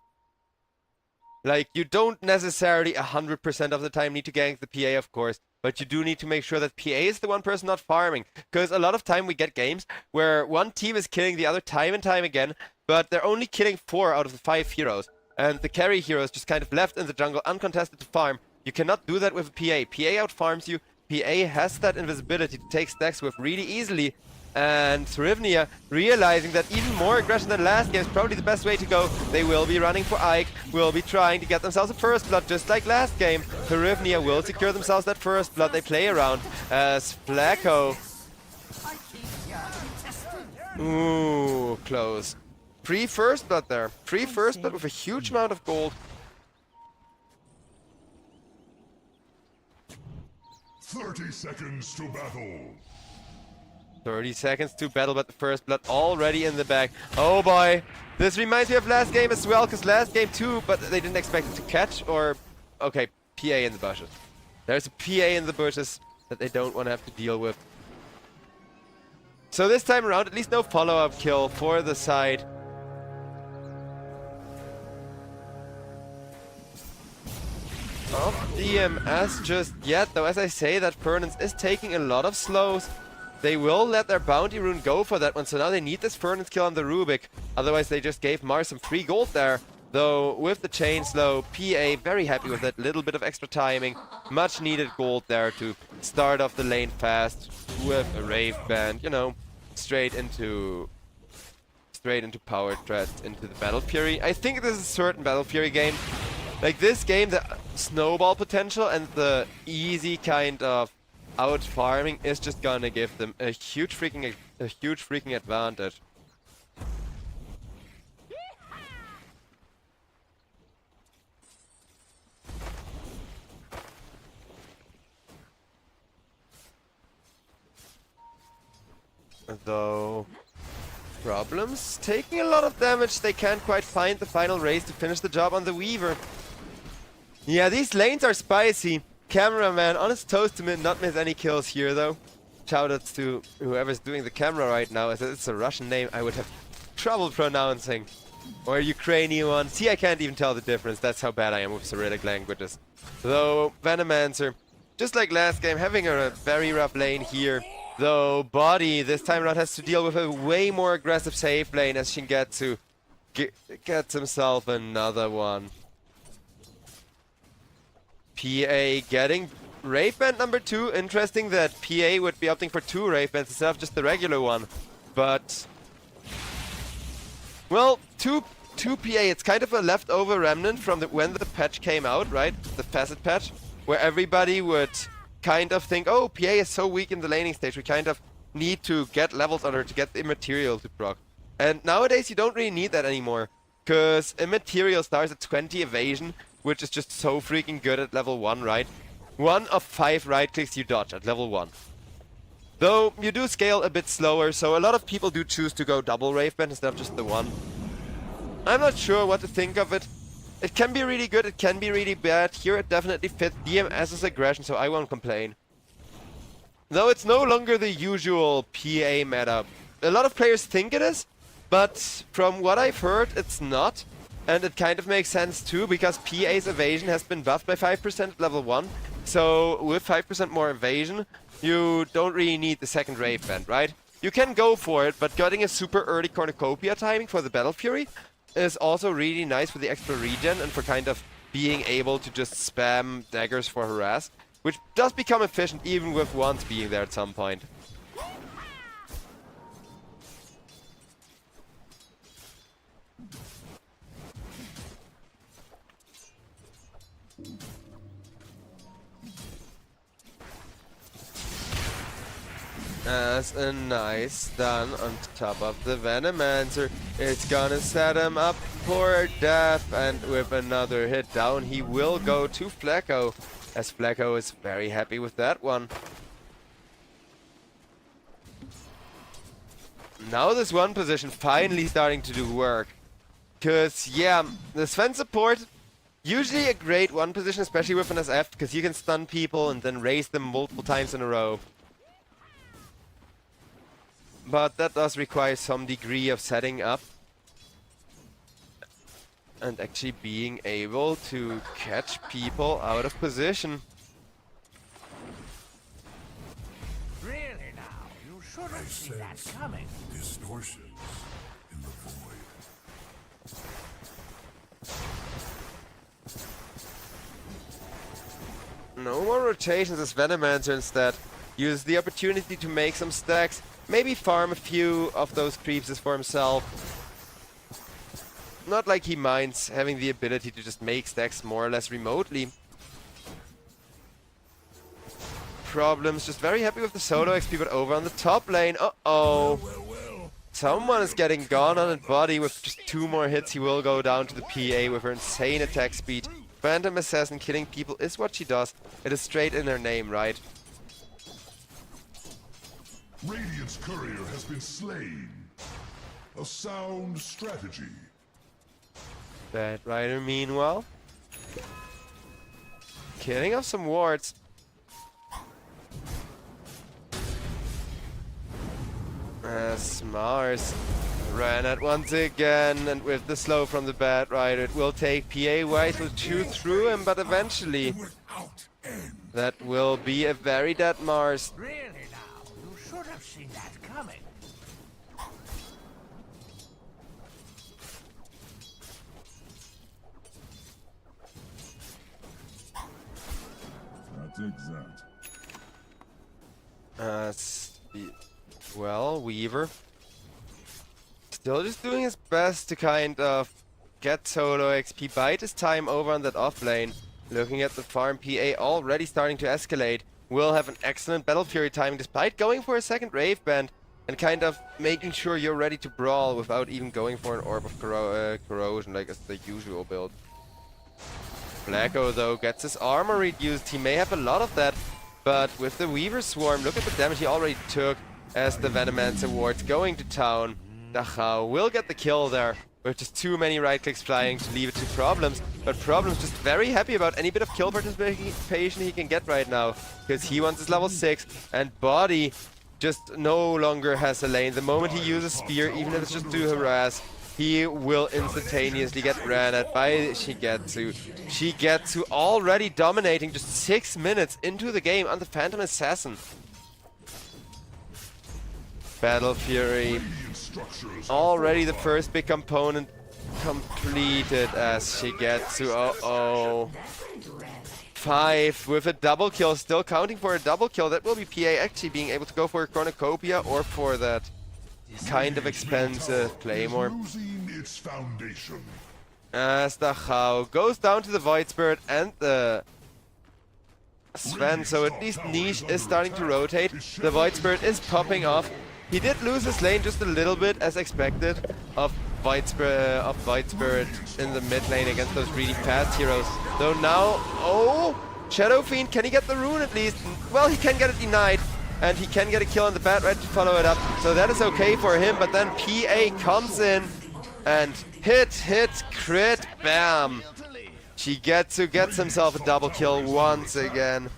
Like, you don't necessarily 100% of the time need to gank the PA, of course, but you do need to make sure that PA is the one person not farming, because a lot of time we get games where one team is killing the other time and time again, but they're only killing 4 out of the 5 heroes, and the carry hero is just kind of left in the jungle uncontested to farm. You cannot do that with a PA. PA outfarms you. PA has that invisibility to take stacks with really easily, and Hryvnia, realizing that even more aggression than last game is probably the best way to go, they will be running for Ike, will be trying to get themselves a first blood just like last game. Hryvnia will secure themselves that first blood they play around, as Flacco... Ooh, close. Free first blood there. Free first blood with a huge amount of gold. 30 seconds to battle. 30 seconds to battle, but the first blood already in the bag. Oh boy. This reminds me of last game as well, because last game too, but they didn't expect it to catch, or... Okay, PA in the bushes. There's a PA in the bushes that they don't want to have to deal with. So this time around, at least no follow-up kill for the side. Of DMS just yet, though as I say, that Furnace is taking a lot of slows. They will let their bounty rune go for that one, so now they need this Furnace kill on the Rubik. Otherwise they just gave Mars some free gold there. Though with the chain slow, PA very happy with that little bit of extra timing. Much needed gold there to start off the lane fast with a Rave Band, straight into power threats, into the Battle Fury. I think this is a certain Battle Fury game. Like this game, the snowball potential and the easy kind of out farming is just gonna give them a huge freaking advantage. Though problems, taking a lot of damage, they can't quite find the final race to finish the job on the Weaver. Yeah, these lanes are spicy. Cameraman on his toes to not miss any kills here, though. Shoutouts to whoever's doing the camera right now, as it's a Russian name I would have trouble pronouncing. Or Ukrainian one. See, I can't even tell the difference. That's how bad I am with Cyrillic languages. Though, Venomancer, just like last game, having a very rough lane here. Though, Body this time around has to deal with a way more aggressive safe lane as Shingetsu gets himself another one. PA getting Rave Band number 2. Interesting that PA would be opting for 2 Rave Bands instead of just the regular one. But, well, 2 to PA. It's kind of a leftover remnant from when the patch came out, right? The Facet patch, where everybody would kind of think, oh, PA is so weak in the laning stage, we kind of need to get levels on her to get the Immaterial to proc. And nowadays you don't really need that anymore, because Immaterial starts at 20 evasion, which is just so freaking good at level 1, right? 1 of 5 right clicks you dodge at level 1. Though you do scale a bit slower, so a lot of people do choose to go double Wave Band instead of just the 1. I'm not sure what to think of it. It can be really good, it can be really bad. Here it definitely fits DMS's aggression, so I won't complain. Though it's no longer the usual PA meta. A lot of players think it is, but from what I've heard, it's not. And it kind of makes sense too, because PA's evasion has been buffed by 5% at level 1. So with 5% more evasion, you don't really need the second Wave Band, right? You can go for it, but getting a super early Cornucopia timing for the Battle Fury is also really nice for the extra regen and for kind of being able to just spam daggers for harass, which does become efficient even with wands being there at some point. As a nice stun on top of the Venomancer, it's gonna set him up for death, and with another hit down he will go to Flecko, as Flecko is very happy with that one. Now this one position finally starting to do work, cause yeah, the Sven support, usually a great one position, especially with an SF, because you can stun people and then raise them multiple times in a row. But that does require some degree of setting up and actually being able to catch people out of position. Really now, you should have seen that coming. Distortions in the void. No more rotations as Venomancer instead. Uses the opportunity to make some stacks. Maybe farm a few of those creeps for himself. Not like he minds having the ability to just make stacks more or less remotely. Problems, just very happy with the solo XP, but over on the top lane, uh-oh. Someone is getting gone on a body. With just 2 more hits, he will go down to the PA with her insane attack speed. Phantom Assassin killing people is what she does. It is straight in her name, right? Radiant's courier has been slain. A sound strategy. Bad Rider, meanwhile, killing off some wards. As Mars ran at once again, and with the slow from the Bad Rider, it will take PA White, will chew through him, but eventually that will be a very dead Mars. Really now, you should have seen that coming. I'll take that. Well, Weaver still just doing his best to kind of get solo XP, bite his time over on that off lane. Looking at the farm, PA already starting to escalate. Will have an excellent Battle Fury timing despite going for a second Rave Band and kind of making sure you're ready to brawl without even going for an Orb of Corrosion like it's the usual build. Blacko though gets his armor reduced. He may have a lot of that, but with the Weaver Swarm, look at the damage he already took as the Venomancer wards going to town. Dachau will get the kill there with just too many right clicks flying to leave it to Problems, but Problems just very happy about any bit of kill participation he can get right now, because he wants his level 6, and Body just no longer has a lane. The moment he uses Spear, even if it's just to harass, he will instantaneously get ran at by Shigetsu. Shigetsu already dominating just 6 minutes into the game on the Phantom Assassin. Battle Fury. Already the first big component completed as Shigetsu. Uh-oh. 5 with a double kill, still counting for a double kill. That will be PA actually being able to go for a Cornucopia or for that kind of expensive Claymore. Losing its foundation. As the Chao goes down to the Void Spirit and the Sven, so at least Niche is starting to rotate. The Void Spirit is popping off. He did lose his lane just a little bit, as expected, of Void Spirit in the mid lane against those really fast heroes. Though now, oh, Shadow Fiend, can he get the rune at least? Well, he can get it denied, and he can get a kill on the Bat Red to follow it up. So that is okay for him, but then PA comes in and hit, crit, bam. Shigetsu gets himself a double kill once again.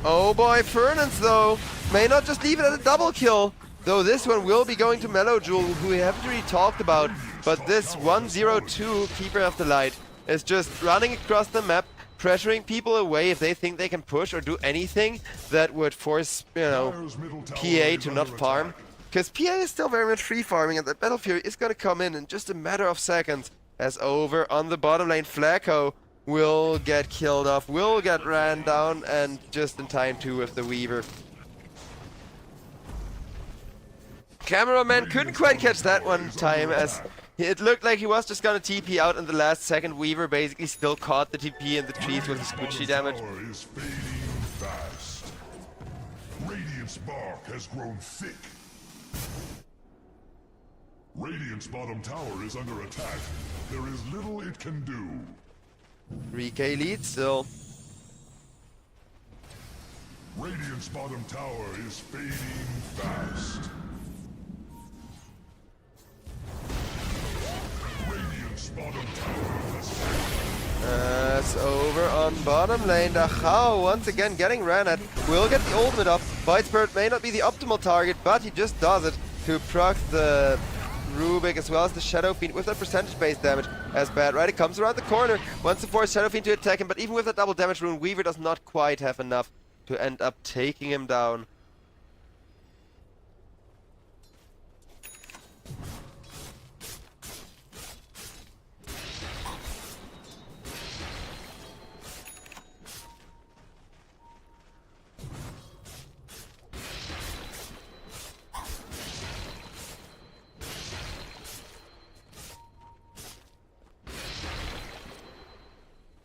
Oh boy, Fernance though may not just leave it at a double kill. Though this one will be going to Mellowjewel, who we haven't really talked about. But this 102 Keeper of the Light is just running across the map, pressuring people away if they think they can push or do anything that would force, you know, PA to not farm. Because PA is still very much free farming, and the Battle Fury is going to come in just a matter of seconds. As over on the bottom lane, Flacco will get killed off, will get ran down, and just in time too with the Weaver. Cameraman couldn't quite catch that one time, as it looked like he was just gonna TP out in the last second. Weaver basically still caught the TP in the trees with his squishy damage. Is fading fast. Radiant's bark has grown thick. Radiant's bottom tower is under attack. There is little it can do. 3k lead still. Radiant's bottom tower is fading fast. Radiant's bottom tower has It's over on bottom lane. The Chao once again getting ran at. Will get the ultimate up. Void Spirit may not be the optimal target, but he just does it to proc the Rubik as well as the Shadow Fiend with that percentage-based damage. As Bad Rider comes around the corner, wants to force Shadow Fiend to attack him, but even with that double damage rune, Weaver does not quite have enough to end up taking him down.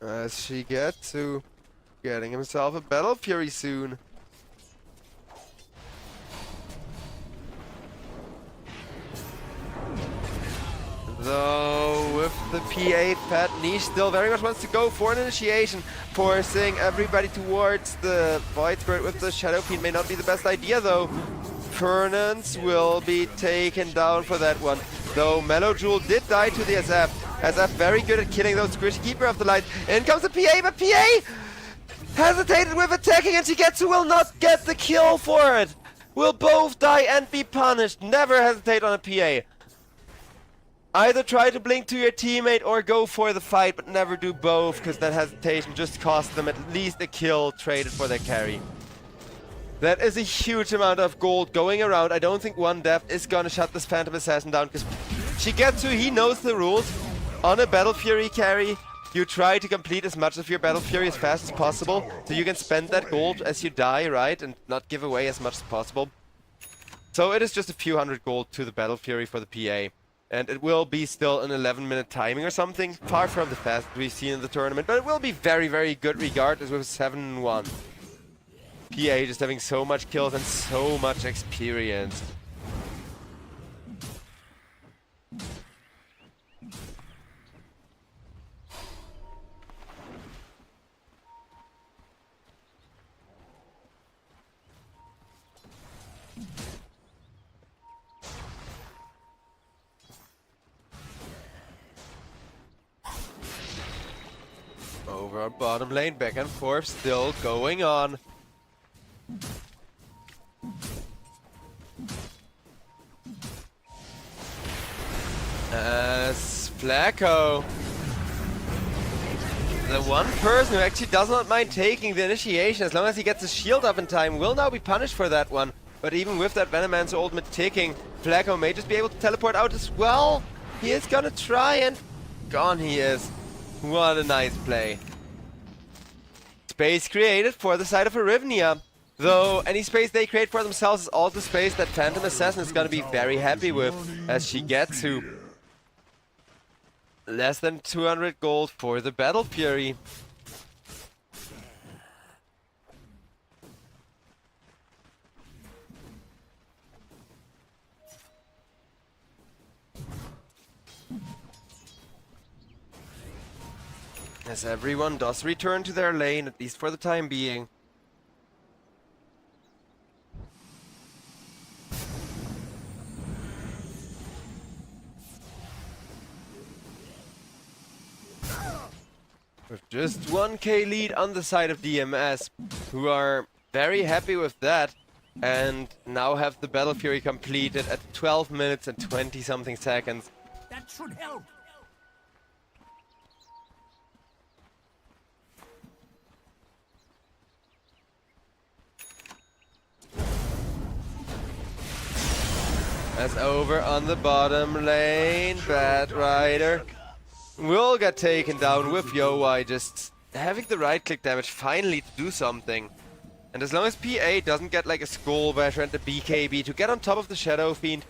As Shigetsu getting himself a Battle Fury soon. Though with the PA pet, Niche still very much wants to go for an initiation, forcing everybody towards the Void Spirit with the Shadow Fiend may not be the best idea though. Fernance will be taken down for that one. Though Mellowjewel did die to the SF. SF very good at killing those squishy Keeper of the Light. In comes the PA, but PA hesitated with attacking and Shigetsu will not get the kill for it. Will both die and be punished. Never hesitate on a PA. Either try to blink to your teammate or go for the fight, but never do both, because that hesitation just cost them at least a kill traded for their carry. That is a huge amount of gold going around. I don't think one death is gonna shut this Phantom Assassin down, because Shigetsu, he knows the rules. On a Battle Fury carry, you try to complete as much of your Battle Fury as fast as possible, so you can spend that gold as you die, right, and not give away as much as possible. So it is just a few hundred gold to the Battle Fury for the PA. And it will be still an 11-minute timing or something, far from the fastest we've seen in the tournament, but it will be very, very good regardless with 7-1. PA just having so much kills and so much experience. Over our bottom lane, back and forth, still going on. As Flacco, the one person who actually does not mind taking the initiation as long as he gets his shield up in time, will now be punished for that one. But even with that Venomancer ultimate ticking, Flacco may just be able to teleport out as well. He is gonna try, and gone he is. What a nice play. Space created for the side of Hryvnia. Though any space they create for themselves is also space that Phantom Assassin is gonna be very happy with, as she gets to less than 200 gold for the Battle Fury. As everyone does return to their lane, at least for the time being. With just 1k lead on the side of DMS, who are very happy with that, and now have the Battle Fury completed at 12 minutes and 20 something seconds. That should help. As over on the bottom lane, Bat Rider will get taken down with Yowai, just having the right click damage finally to do something. And as long as PA doesn't get like a Skull Basher and the BKB to get on top of the Shadow Fiend,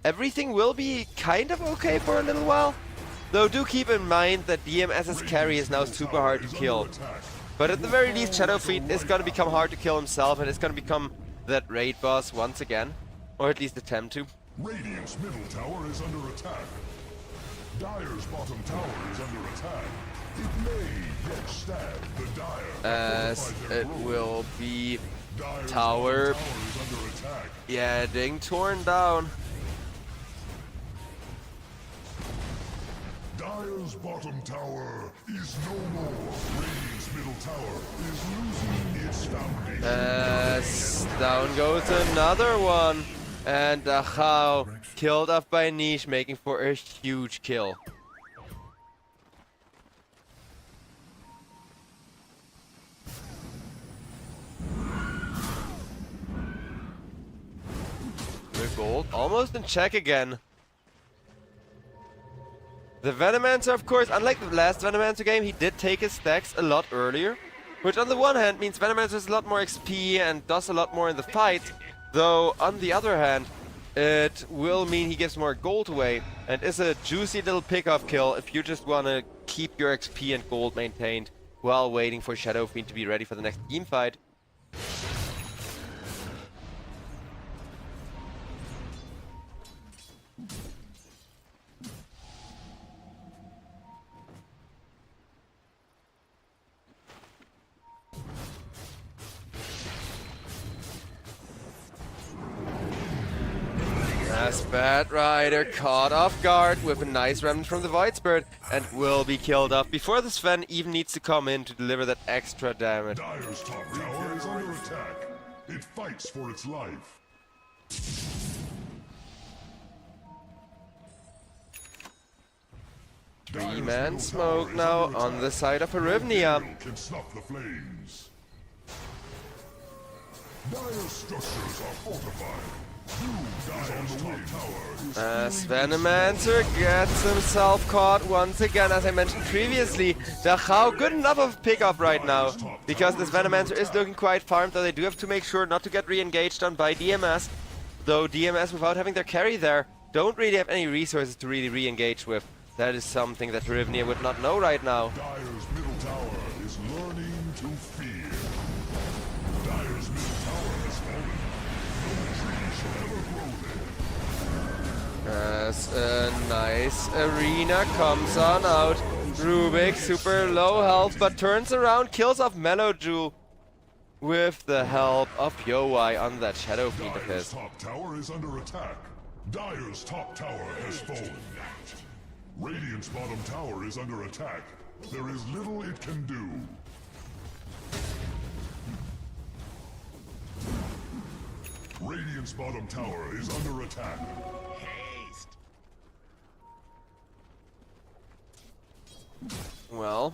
everything will be kind of okay for a little while. Though do keep in mind that DMS's carry is now super hard to kill. But at the very least, Shadow Fiend is gonna become hard to kill himself, and it's gonna become that raid boss once again. Or at least attempt to. Radiant's middle tower is under attack. Dire's bottom tower is under attack. It may yet stab the Dire. As it will be Dire's tower bottom tower is under attack. getting torn down. Dire's bottom tower is no more. Radiant's middle tower is losing its foundation. As down goes another one. And Dachau killed off by Niche, making for a huge kill. With gold, almost in check again. The Venomancer, of course, unlike the last Venomancer game, he did take his stacks a lot earlier. Which on the one hand means Venomancer has a lot more XP and does a lot more in the fight. Though, on the other hand, it will mean he gives more gold away, and is a juicy little pick-off kill if you just want to keep your XP and gold maintained while waiting for Shadow Fiend to be ready for the next team fight. As Bat Rider caught off guard with a nice remnant from the Void Spirit and will be killed off before the Sven even needs to come in to deliver that extra damage. Dire's top tower is under attack. It fights for its life. Three-man smoke now on the side of Hryvnia. Can snuff the flames. Dire's structures are fortified. Dire's top tower is As Venomancer gets himself caught once again, as I mentioned previously. Dachau, good enough of pick-up right now, because this Venomancer is looking quite farmed, though they do have to make sure not to get re-engaged on by DMS. Though DMS, without having their carry there, don't really have any resources to really re-engage with. That is something that Hryvnia would not know right now. Dire's middle tower is learning to fear. Dire's middle tower has fallen. No tree shall ever grow there. As a nice arena comes on out. Rubik, super low health, but turns around, kills off Mellow Jewel with the help of Yowai on that Shadow Fiend of Dire's his. top tower is under attack. Dire's top tower has fallen. Radiant's bottom tower is under attack. There is little it can do. Radiant's bottom tower is under attack. Haste. Well,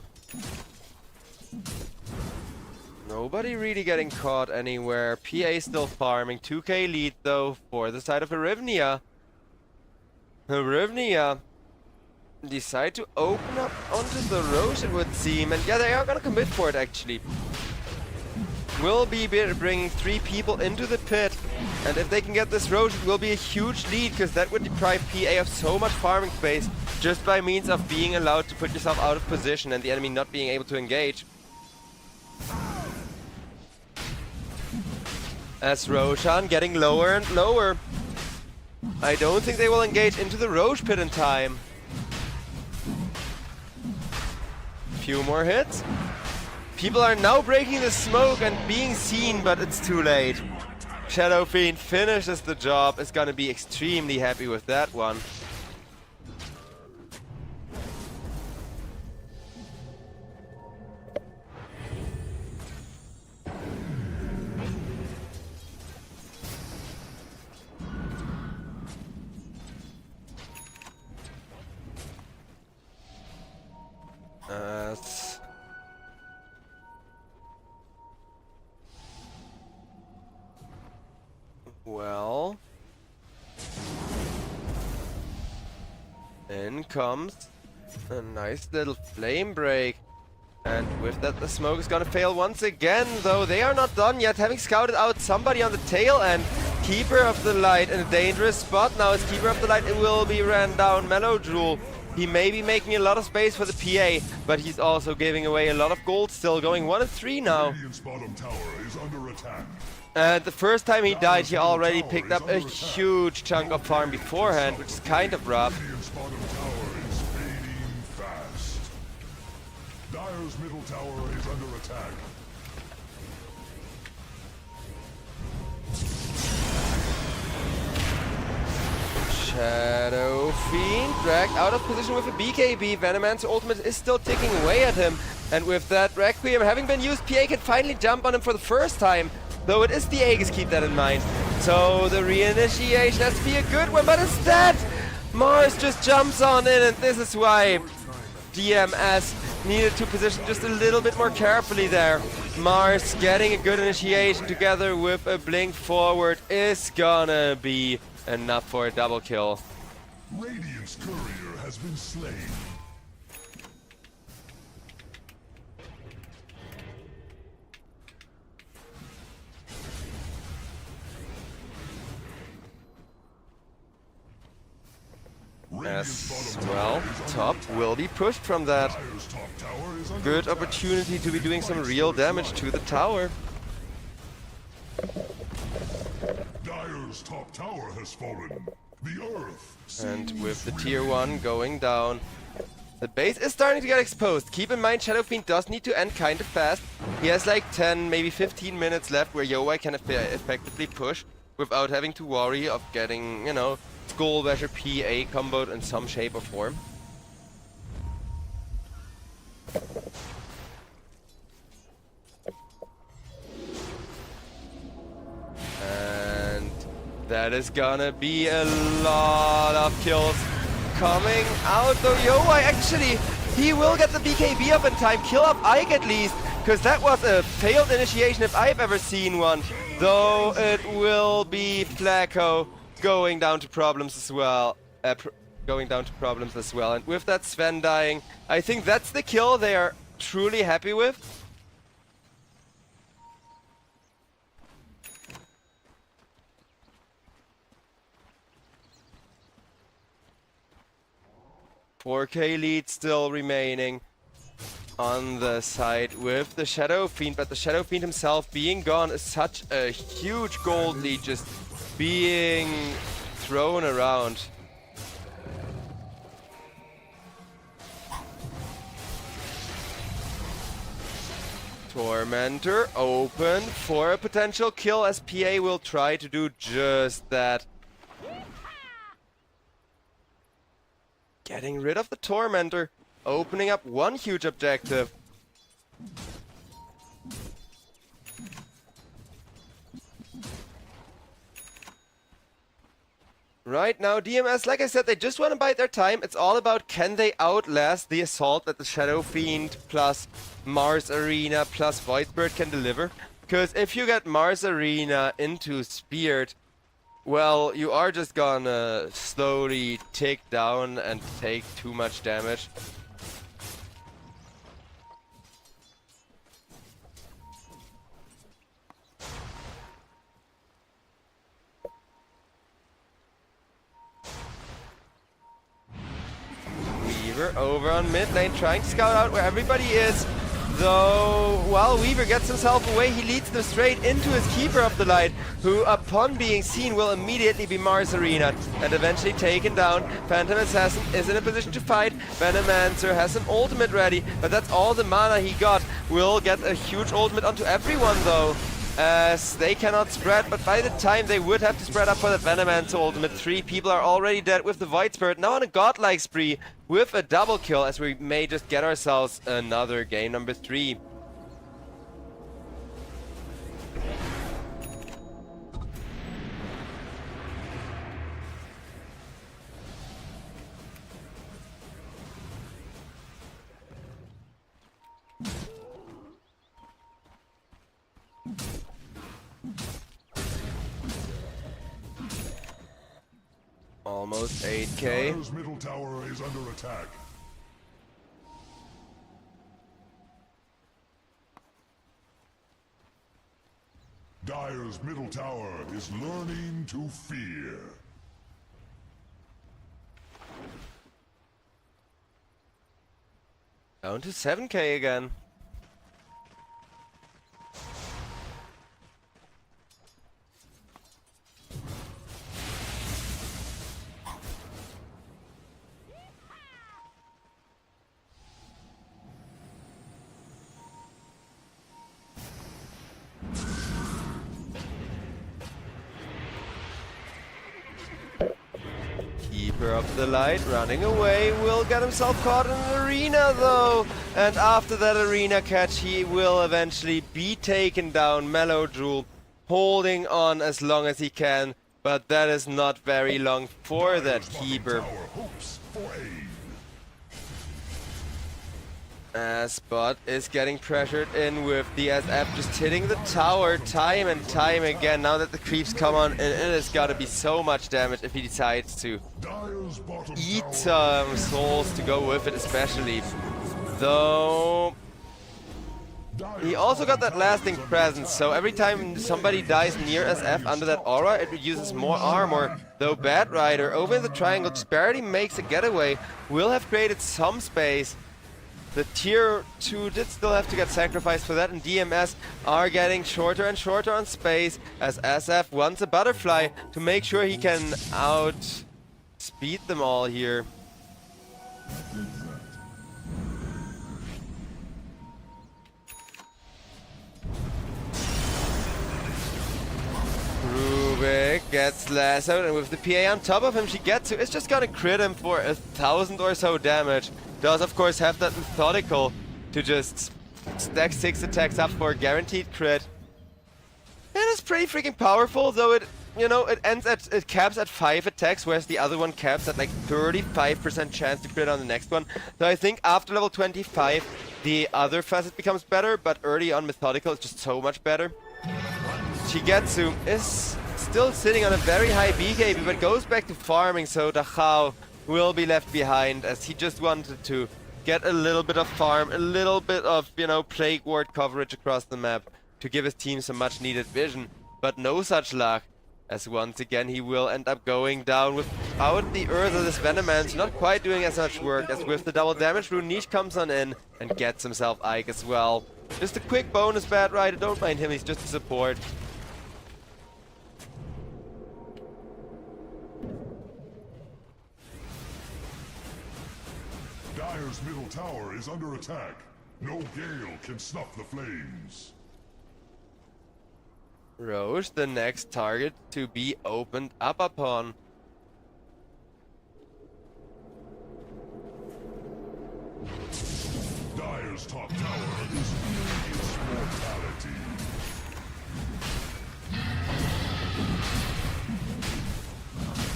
nobody really getting caught anywhere. PA still farming. 2k lead though for the side of Hryvnia. Hryvnia decide to open up onto the Roche, it would seem. And yeah, they are gonna commit for it actually. will be bringing 3 people into the pit. And if they can get this Roche, it will be a huge lead, because that would deprive PA of so much farming space just by means of being allowed to put yourself out of position and the enemy not being able to engage. As Roshan getting lower and lower. I don't think they will engage into the Roche pit in time. Few more hits. People are now breaking the smoke and being seen, but it's too late. Shadow Fiend finishes the job, is gonna be extremely happy with that one. Well, in comes a nice little flame break, and with that the smoke is gonna fail once again, though they are not done yet, having scouted out somebody on the tail end. Keeper of the Light in a dangerous spot now. As Keeper of the Light, it will be ran down. Mellow Drool, he may be making a lot of space for the PA, but he's also giving away a lot of gold still, going 1 and 3 now. Radiant's bottom tower is under attack. And the first time he died, he already picked up a huge chunk of farm beforehand, which is kind of rough. Radiant's bottom tower is fading fast. Dire's middle tower is under attack. Shadow Fiend dragged out of position with a BKB. Venomancer's ultimate is still ticking away at him. And with that Requiem having been used, PA can finally jump on him for the first time. Though it is the Aegis, keep that in mind. So the reinitiation has to be a good one, but instead Mars just jumps on in, and this is why DMS needed to position just a little bit more carefully there. Mars getting a good initiation together with a blink forward is gonna be enough for a double kill. Radiant's courier has been slain. As well, top will be pushed from that. Dire's top tower is under Good attack. opportunity to be doing some real damage to the tower. Dire's top tower has fallen. The earth And with the tier 1 going down, the base is starting to get exposed. Keep in mind, Shadow Fiend does need to end kind of fast. He has like 10, maybe 15 minutes left where Yowei can effectively push without having to worry of getting, you know, Skull Basher PA comboed in some shape or form. And that is gonna be a lot of kills coming out, though Yowei actually, he will get the BKB up in time, kill up Ike at least, because that was a failed initiation if I've ever seen one, though it will be Flacco going down to problems as well. And with that Sven dying, I think that's the kill they are truly happy with. .4k lead still remaining on the side with the Shadow Fiend, but the Shadow Fiend himself being gone is such a huge gold lead just being thrown around. Tormentor open for a potential kill, as PA will try to do just that. Getting rid of the Tormentor, opening up one huge objective. Right now, DMS, like I said, they just want to bide their time. It's all about, can they outlast the assault that the Shadow Fiend plus Mars Arena plus Voidbird can deliver? Because if you get Mars Arena into Speared, well, you are just gonna slowly tick down and take too much damage. Weaver over on mid lane, trying to scout out where everybody is. Though, while Weaver gets himself away, he leads them straight into his Keeper of the Light, who, upon being seen, will immediately be Mars-Arena'd and eventually taken down. Phantom Assassin is in a position to fight. Venomancer has an ultimate ready, but that's all the mana he got. Will get a huge ultimate onto everyone, though, as they cannot spread, but by the time they would have to spread up for that Venomancer ultimate, 3 people are already dead with the Void Spirit, now on a godlike spree with a double kill, as we may just get ourselves another game number 3. Almost 8k. Dire's middle tower is under attack. Dire's middle tower is learning to fear. Down to 7k again. Keeper of the Light running away, will get himself caught in an arena though, and after that arena catch he will eventually be taken down. Melodrool holding on as long as he can, but that is not very long for that Keeper. As Bot is getting pressured in with the SF just hitting the tower time and time again. Now that the creeps come on, and it has got to be so much damage if he decides to eat souls to go with it, especially. Though he also got that lasting presence, so every time somebody dies near SF under that aura, it uses more armor. Though Bad Rider over in the triangle just barely makes a getaway, will have created some space. The tier 2 did still have to get sacrificed for that, and DMS are getting shorter and shorter on space as SF wants a butterfly to make sure he can outspeed them all here. Rubik gets lassoed, and with the PA on top of him, she gets to. It's just gonna crit him for 1,000 or so damage. Does of course have that methodical to just stack 6 attacks up for a guaranteed crit. It is pretty freaking powerful, though it, you know, it caps at 5 attacks, whereas the other one caps at like 35% chance to crit on the next one. So I think after level 25, the other facet becomes better, but early on methodical is just so much better. Shigetsu is still sitting on a very high BKB, but goes back to farming, so Dachau will be left behind as he just wanted to get a little bit of farm, a little bit of, you know, plague ward coverage across the map to give his team some much needed vision, but no such luck, as once again he will end up going down without the Urza. This Venomancer not quite doing as much work, as with the double damage rune, Niche comes on in and gets himself Ike as well. Just a quick bonus, Bad Rider, don't mind him, he's just a support. Dire's middle tower is under attack. No gale can snuff the flames. Roche, the next target to be opened up upon. Dire's top tower is nearing its mortality.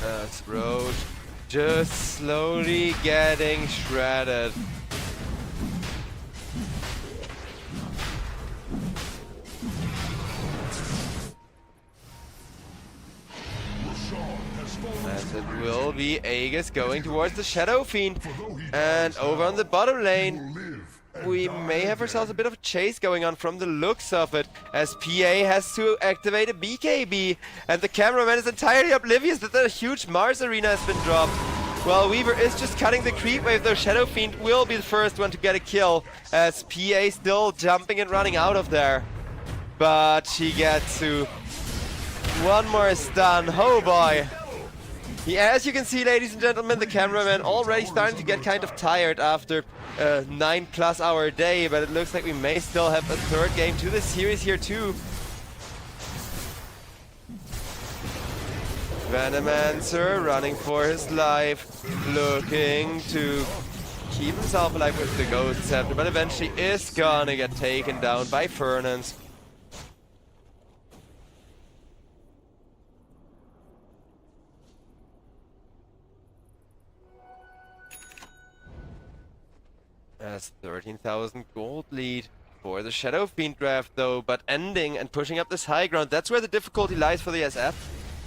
That's Roche just slowly getting shredded. As it will be Aegis going towards the Shadow Fiend. And over on the bottom lane, we may have ourselves a bit of a chase going on from the looks of it, as PA has to activate a BKB, and the cameraman is entirely oblivious that a huge Mars arena has been dropped. Well, Weaver is just cutting the creep wave, though Shadow Fiend will be the first one to get a kill, as PA still jumping and running out of there. But she gets to one more stun. Oh boy. Yeah, as you can see, ladies and gentlemen, the cameraman already starting to get kind of tired after a 9+ hour day, but it looks like we may still have a third game to the series here too. Venomancer running for his life, looking to keep himself alive with the Ghost Scepter, but eventually is gonna get taken down by Fernance. As 13,000 gold lead for the Shadow Fiend draft though, but ending and pushing up this high ground, that's where the difficulty lies for the SF.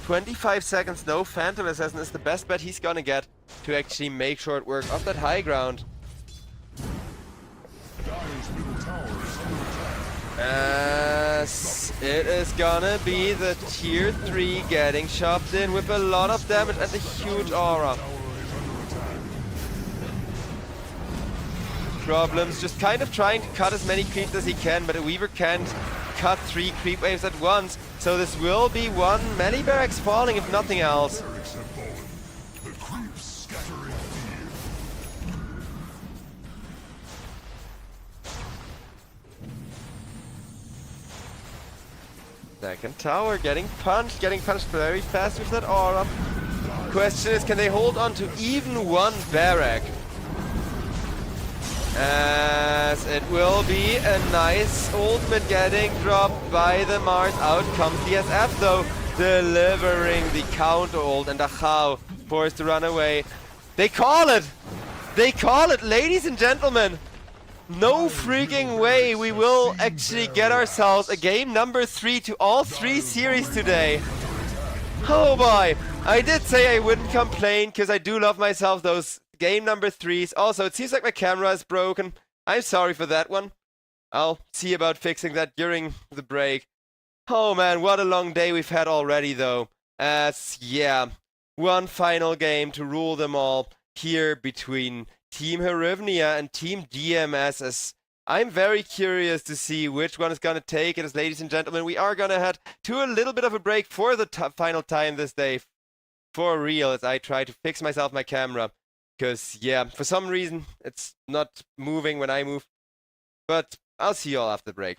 25 seconds, no Phantom Assassin is the best bet he's gonna get to actually make short work of that high ground. Dire's middle tower is under attack. As it is gonna be the tier 3 getting chopped in with a lot of damage and a huge aura. Tower is under attack. Problems, just kind of trying to cut as many creeps as he can, but a Weaver can't cut 3 creep waves at once, so this will be one melee barracks falling if nothing else. Barracks have fallen. The creeps scatter in fear. Second tower getting punched very fast with that aura. Question is, can they hold on to even one barrack? As it will be a nice ultimate getting dropped by the Mars. Out comes the SF though, delivering the counter ult, and Achao forced to run away. They call it! They call it, ladies and gentlemen! No freaking way we will actually get ourselves a game number 3 to all 3 series today. Oh boy, I did say I wouldn't complain because I do love myself those game number 3s. Also, it seems like my camera is broken. I'm sorry for that one. I'll see about fixing that during the break. Oh man, what a long day we've had already though. As, yeah, one final game to rule them all here between Team Hryvnia and Team DMS. As I'm very curious to see which one is going to take it. As ladies and gentlemen, we are going to head to a little bit of a break for the final time this day. For real, as I try to fix myself my camera. Because, yeah, for some reason, it's not moving when I move. But I'll see you all after the break.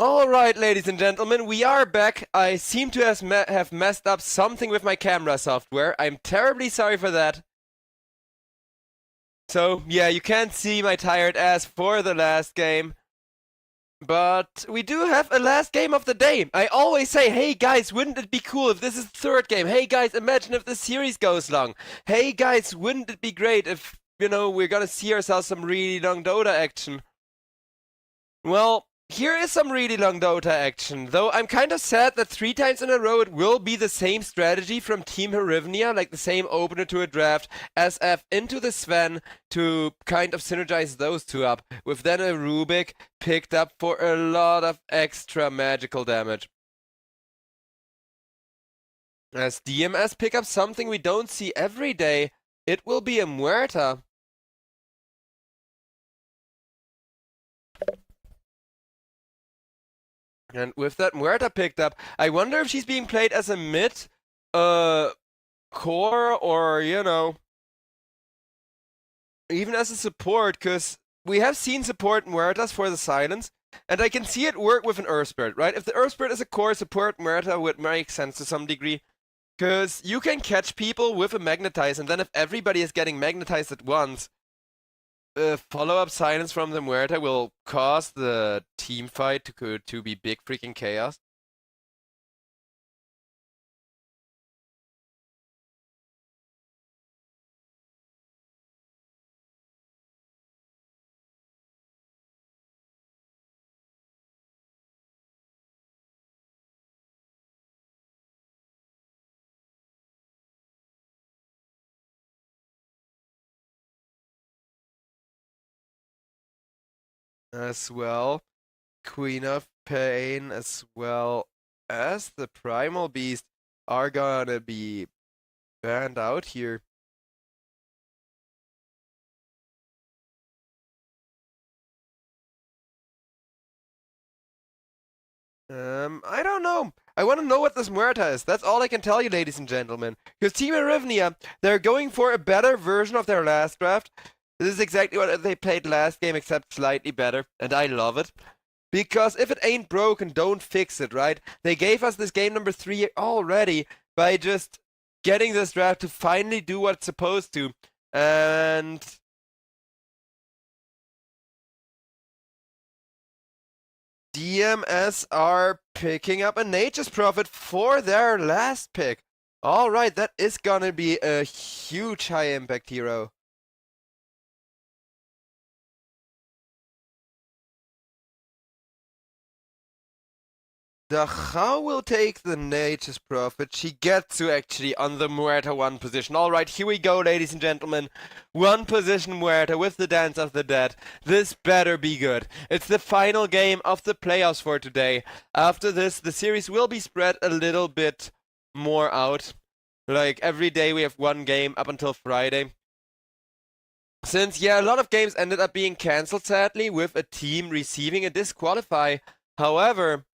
Alright, ladies and gentlemen, we are back. I seem to have messed up something with my camera software. I'm terribly sorry for that. So, yeah, you can't see my tired ass for the last game. But we do have a last game of the day. I always say, hey guys, wouldn't it be cool if this is the third game? Hey guys, imagine if the series goes long. Hey guys, wouldn't it be great if, you know, we're gonna see ourselves some really long Dota action? Well, here is some really long Dota action, though I'm kind of sad that 3 times in a row it will be the same strategy from Team Hryvnia, like the same opener to a draft, SF into the Sven to kind of synergize those two up, with then a Rubik picked up for a lot of extra magical damage. As DMS pick up something we don't see every day, it will be a Muerta. And with that Muerta picked up, I wonder if she's being played as a mid, core, or, you know, even as a support, because we have seen support Muertas for the silence, and I can see it work with an Earth Spirit, right? If the Earth Spirit is a core support, Muerta would make sense to some degree, because you can catch people with a Magnetize, and then if everybody is getting magnetized at once, follow-up silence from the Muerta will cause the team fight to be big freaking chaos. As well, Queen of Pain as well as the Primal Beast are gonna be banned out here. I don't know. I want to know what this Muerta is. That's all I can tell you, ladies and gentlemen. Because Team Hryvnia, they're going for a better version of their last draft. This is exactly what they played last game, except slightly better, and I love it. Because if it ain't broken, don't fix it, right? They gave us this game number 3 already by just getting this draft to finally do what it's supposed to. And DMS are picking up a Nature's Prophet for their last pick. Alright, that is gonna be a huge high impact hero. The How will take the Nature's Prophet. She gets to actually on the Muerta 1 position. Alright, here we go, ladies and gentlemen. 1 position Muerta with the Dance of the Dead. This better be good. It's the final game of the playoffs for today. After this, the series will be spread a little bit more out. Like, every day we have 1 game up until Friday. Since, yeah, a lot of games ended up being cancelled, sadly, with a team receiving a disqualify. However,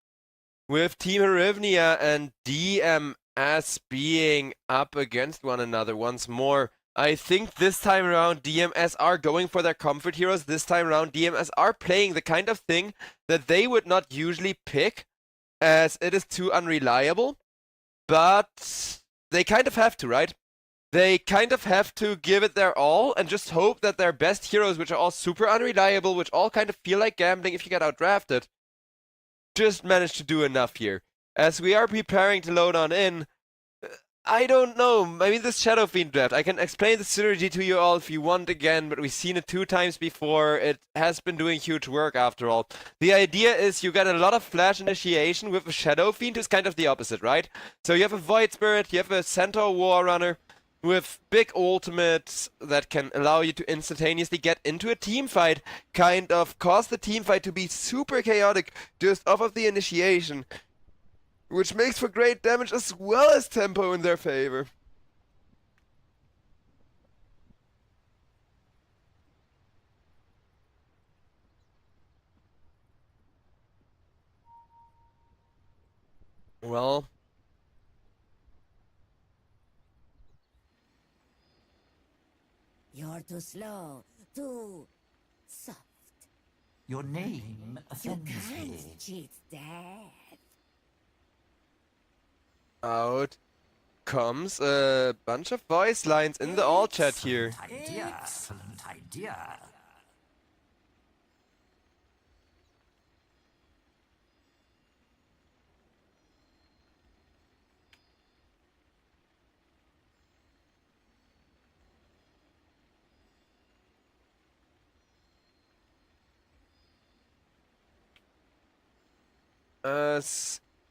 with Team Hryvnia and DMS being up against one another once more, I think this time around DMS are going for their comfort heroes. This time around DMS are playing the kind of thing that they would not usually pick, as it is too unreliable. But they kind of have to, right? They kind of have to give it their all and just hope that their best heroes, which are all super unreliable, which all kind of feel like gambling if you get outdrafted, just managed to do enough here. As we are preparing to load on in, I don't know. I mean, this Shadow Fiend draft, I can explain the synergy to you all if you want again, but we've seen it 2 times before. It has been doing huge work after all. The idea is you get a lot of flash initiation with a Shadow Fiend, who's kind of the opposite, right? So you have a Void Spirit, you have a Centaur War Runner with big ultimates that can allow you to instantaneously get into a team fight, kind of cause the team fight to be super chaotic just off of the initiation, which makes for great damage as well as tempo in their favor. Well, You're too slow, too soft. Your name offends me. Cheat death. Out comes a bunch of voice lines in the all chat here. Excellent idea.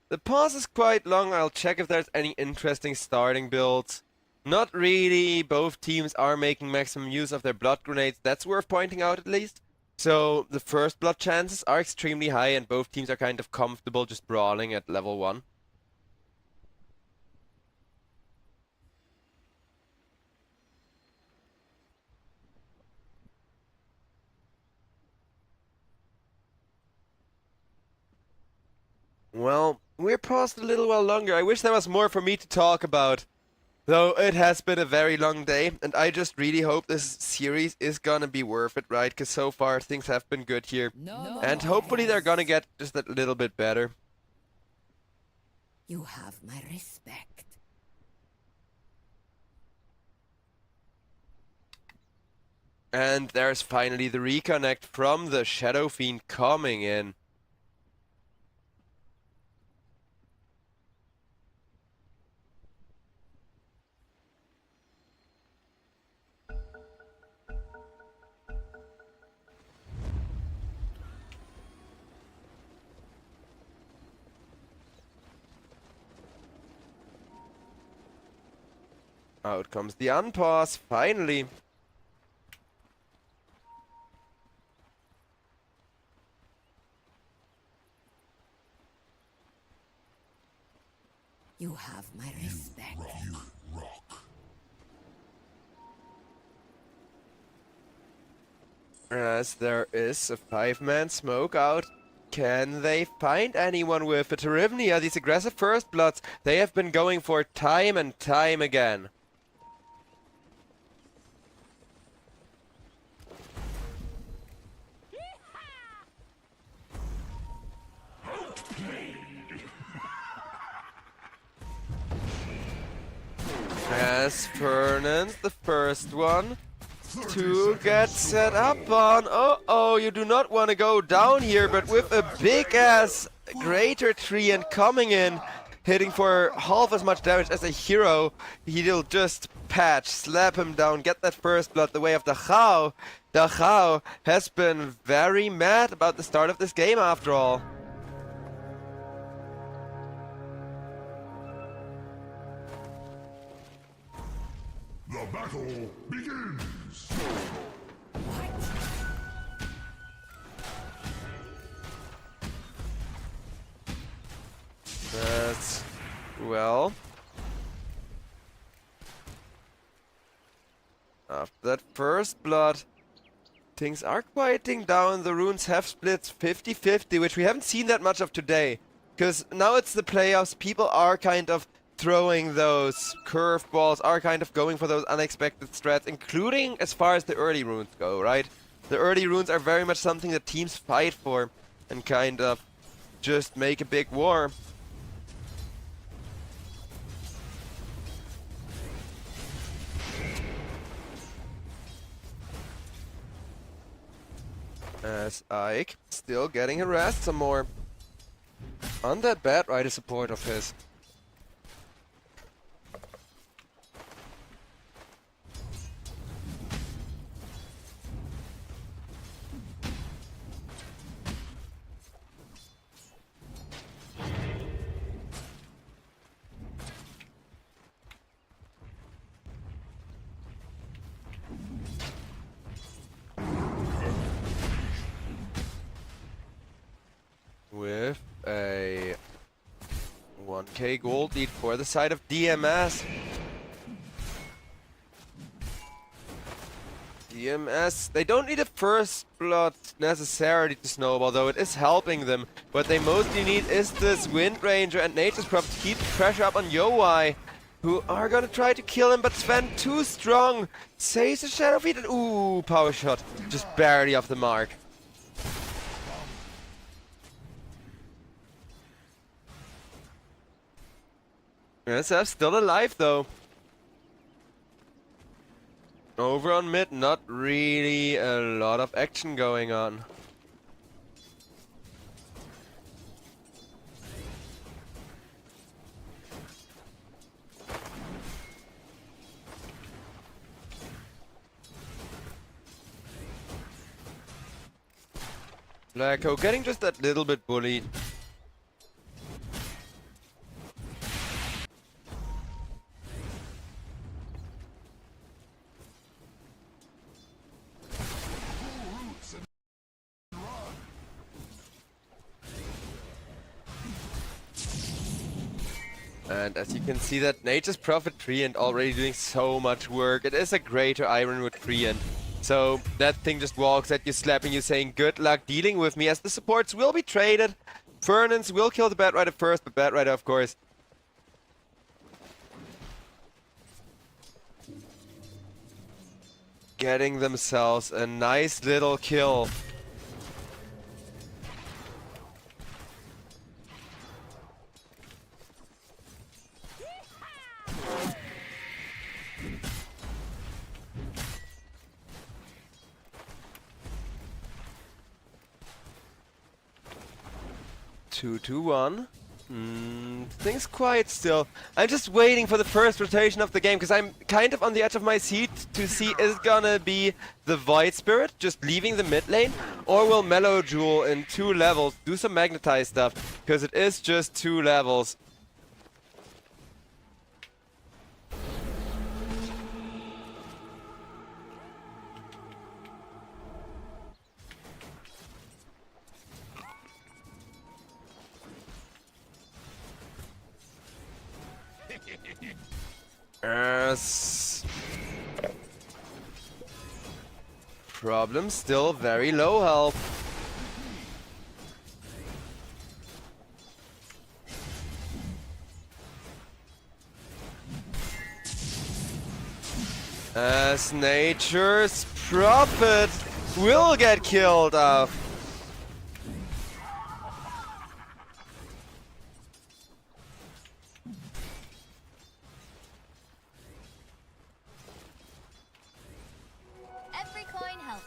The pause is quite long. I'll check if there's any interesting starting builds. Not really. Both teams are making maximum use of their blood grenades. That's worth pointing out at least. So the first blood chances are extremely high and both teams are kind of comfortable just brawling at level 1. Well, we're paused a little while longer. I wish there was more for me to talk about. Though it has been a very long day, and I just really hope this series is gonna be worth it, right? Because so far things have been good here. No And more hopefully they're hands. gonna get just a little bit better. You have my respect. And there's finally the reconnect from the Shadow Fiend coming in. Out comes the unpause, finally. You have my respect. As there is a 5-man smoke out. Can they find anyone with it? Hryvnia, these aggressive first bloods, they have been going for time and time again. As Fernand's the first one to get set up on. Oh, you do not want to go down here, but with a big ass greater tree and coming in, hitting for half as much damage as a hero, he'll just patch, slap him down, get that first blood the way of the Chao. The Chao has been very mad about the start of this game after all. The battle begins! That's... well... after that first blood, things are quieting down. The runes have split 50-50, which we haven't seen that much of today. Because now it's the playoffs, people are kind of throwing those curveballs, are kind of going for those unexpected strats, including as far as the early runes go, right? The early runes are very much something that teams fight for and kind of just make a big war. As Ike still getting harassed some more on that bad rider support of his. With a 1k gold lead for the side of DMS. DMS, they don't need a first blood necessarily to snowball, though it is helping them. What they mostly need is this Wind Ranger and Nature's Prop to keep pressure up on Yowai, who are gonna try to kill him, but Sven too strong. Saves the Shadow Fiend and ooh, power shot, just barely off the mark. SF still alive though. Over on mid, not really a lot of action going on. Blacko getting just that little bit bullied. And as you can see, that Nature's Prophet Treant already doing so much work. It is a greater Ironwood Treant. So that thing just walks at you, slapping you, saying good luck dealing with me, as the supports will be traded. Fernans will kill the Bad Rider first, but Bad Rider, of course, getting themselves a nice little kill. Two to one. Things quiet still. I'm just waiting for the first rotation of the game, because I'm kind of on the edge of my seat to see, is it gonna be the Void Spirit just leaving the mid lane, or will Mellow Jewel in 2 levels do some magnetize stuff, because it is just 2 levels. Problem still very low health. As Nature's Prophet will get killed off. Every coin helps.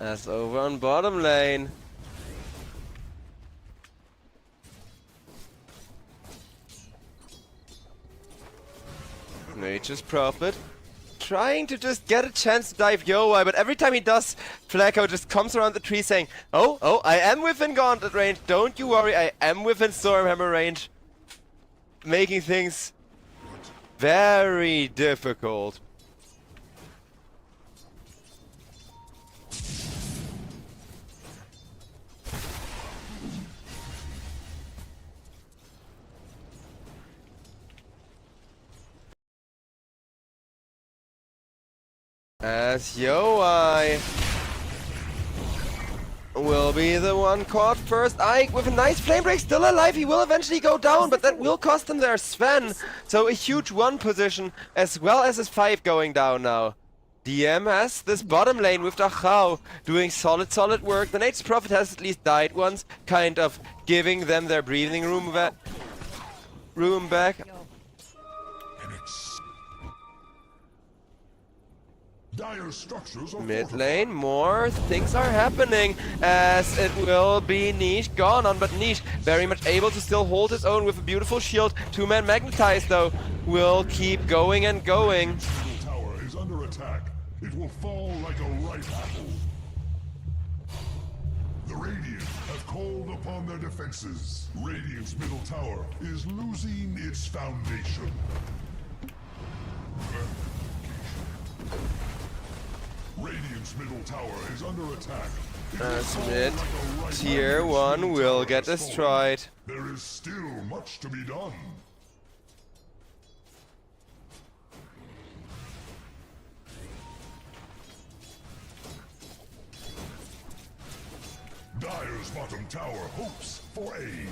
As over on bottom lane. Nature's Prophet trying to just get a chance to dive Yowai, but every time he does, Flacco just comes around the tree saying, oh, I am within Gauntlet range, don't you worry, I am within Stormhammer range. Making things very difficult. As Yowai will be the one caught first. Ike with a nice flame break, still alive. He will eventually go down, but that will cost him their Sven. So a huge 1 position, as well as his 5 going down now. DM has this bottom lane with Dachau doing solid work. The Nature's Prophet has at least died once, kind of giving them their breathing room back. Dire structures are Mid lane, more things are happening, as it will be Niche gone on, but Niche very much able to still hold his own with a beautiful shield. 2-man magnetize though will keep going and going. The tower is under attack. It will fall like a ripe apple. The Radiant have called upon their defenses. Radiant's middle tower is losing its foundation. Radiant's middle tower is under attack. As mid tier 1 will get destroyed. There is still much to be done. Dire's bottom tower hopes for aid.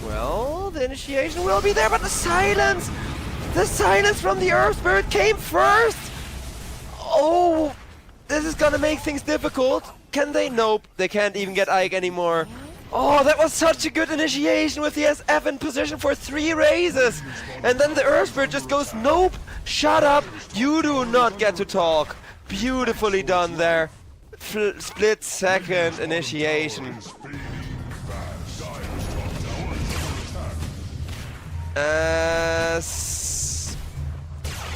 Well, the initiation will be there, but the silence! The silence from the Earth Spirit came first! Oh, this is gonna make things difficult. Can they? Nope, they can't even get Ike anymore. Oh, that was such a good initiation with the SF in position for 3 raises. And then the Earth Spirit just goes, nope, shut up, you do not get to talk. Beautifully done there. Split second initiation.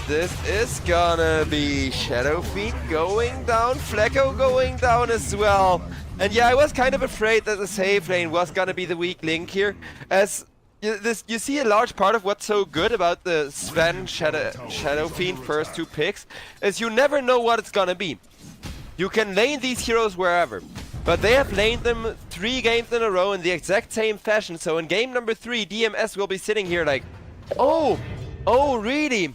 This is gonna be Shadow Fiend going down, Flecko going down as well. And yeah, I was kind of afraid that the safe lane was gonna be the weak link here, as you see a large part of what's so good about the Sven Shadow Fiend first 2 picks is you never know what it's gonna be. You can lane these heroes wherever, but they have laned them 3 games in a row in the exact same fashion. So in game number 3, DMS will be sitting here like, oh, really?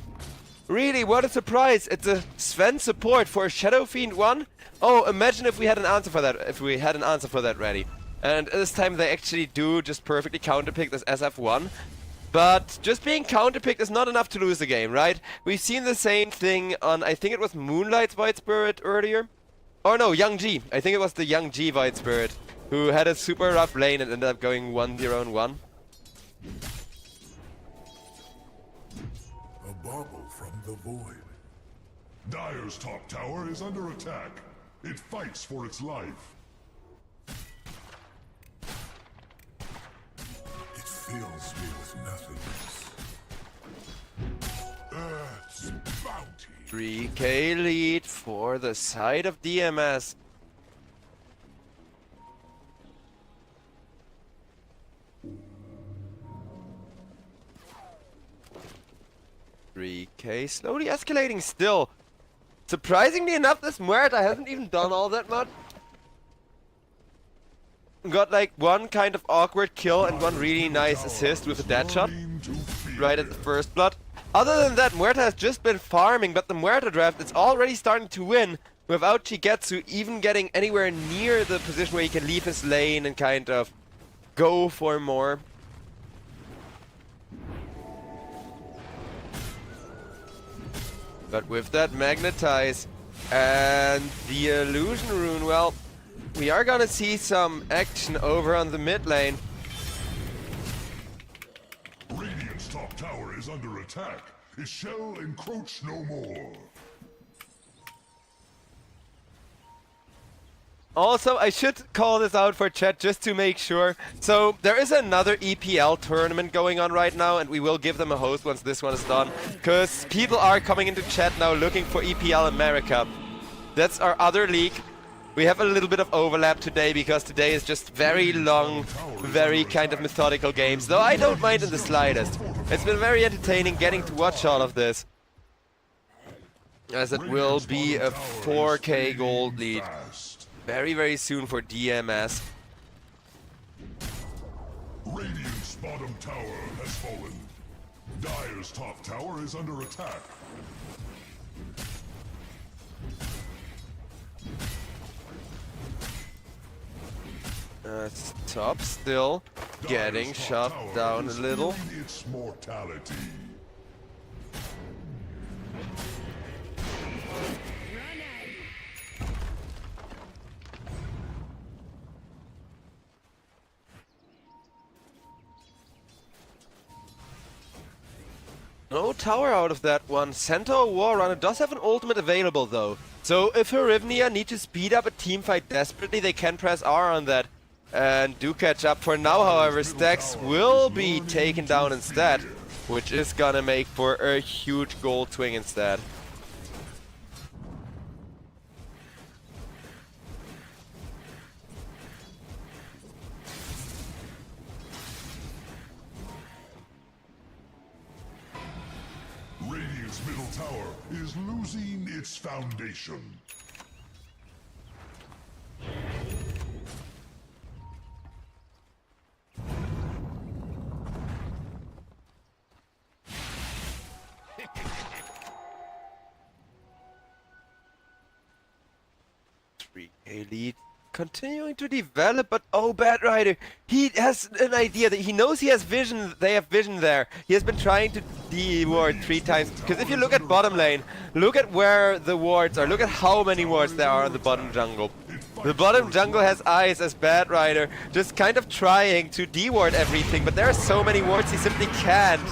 Really, what a surprise. It's a Sven support for Shadow Fiend 1. Oh, imagine if we had an answer for that, ready. And this time they actually do just perfectly counterpick this SF1. But just being counterpicked is not enough to lose the game, right? We've seen the same thing on, I think it was Moonlight's White Spirit earlier. Or no, Young G. I think it was the Young G White Spirit who had a super rough lane and ended up going 1-0-1. A bauble from the void. Dire's top tower is under attack. It fights for its life. It fills me with nothingness. Earth's bounty. 3k lead for the side of DMS. $3k slowly escalating still. Surprisingly enough, this Muerta hasn't even done all that much. Got like 1 kind of awkward kill and 1 really nice assist with a dead shot right at the first blood. Other than that, Muerta has just been farming, but the Muerta draft is already starting to win without Shigetsu even getting anywhere near the position where he can leave his lane and kind of go for more. But with that Magnetize and the Illusion Rune, well, we are gonna see some action over on the mid lane. Radiant's top tower is under attack. It shall encroach no more. Also, I should call this out for chat just to make sure. So, there is another EPL tournament going on right now, and we will give them a host once this one is done. Because people are coming into chat now looking for EPL America. That's our other league. We have a little bit of overlap today, because today is just very long, very kind of methodical games. Though I don't mind in the slightest. It's been very entertaining getting to watch all of this. As it will be a 4k gold lead. Very, very soon for DMS. Radiant's bottom tower has fallen. Dire's top tower is under attack. Top still getting shoved down a little. Its mortality. No tower out of that one. Centaur Warrunner does have an ultimate available though. So if Hryvnia need to speed up a teamfight desperately, they can press R on that and do catch up. For now, however, Stacks will be taken down instead, which is gonna make for a huge gold swing instead. tower is losing its foundation. Elite continuing to develop, but oh, Bad Rider, he has an idea that he knows he has vision. They have vision there. He has been trying to de-ward 3 times. Because if you look at bottom lane, look at where the wards are. Look at how many wards there are in the bottom jungle. The bottom jungle has eyes as Bad Rider, just kind of trying to de-ward everything, but there are so many wards he simply can't.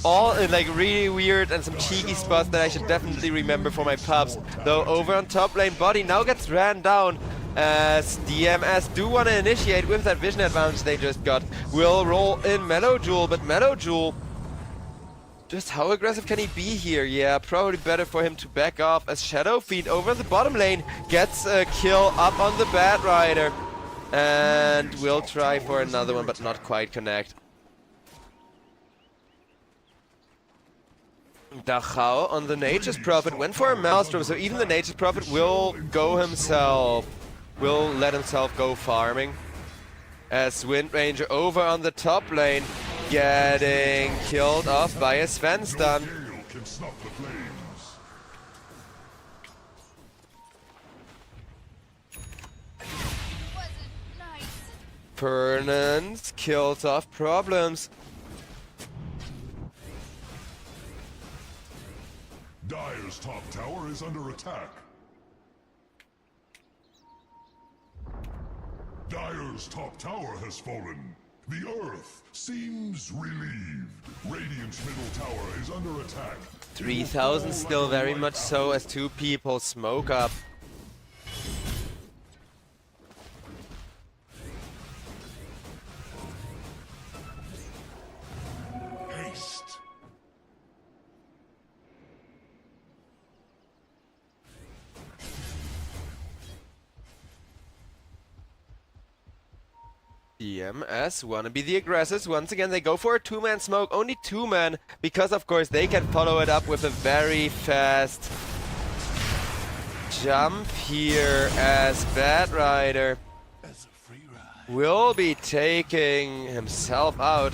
All in like really weird and some cheeky spots that I should definitely remember for my pubs. Though over on top lane, Body now gets ran down as DMS do want to initiate with that vision advantage they just got. Will roll in Mellow Jewel, but Mellow Jewel, just how aggressive can he be here? Yeah, probably better for him to back off as Shadow Fiend over in the bottom lane gets a kill up on the Bad Rider. And will try for another one, but not quite connect. Dachau on the Nature's Prophet went for a Maelstrom, so even the Nature's Prophet will go himself. Will let himself go farming. As Wind Ranger over on the top lane getting killed off by a Sven stun. Gale can snuff the flames. Fernand kills off Problems. Dire's top tower is under attack. Dire's top tower has fallen. The Earth seems relieved. Radiant's middle tower is under attack. 3000 still very much so as 2 people smoke up. Haste. DMS wanna be the aggressors. Once again, they go for a 2-man smoke. Only 2-man, because of course they can follow it up with a very fast jump here as Bad Rider will be taking himself out.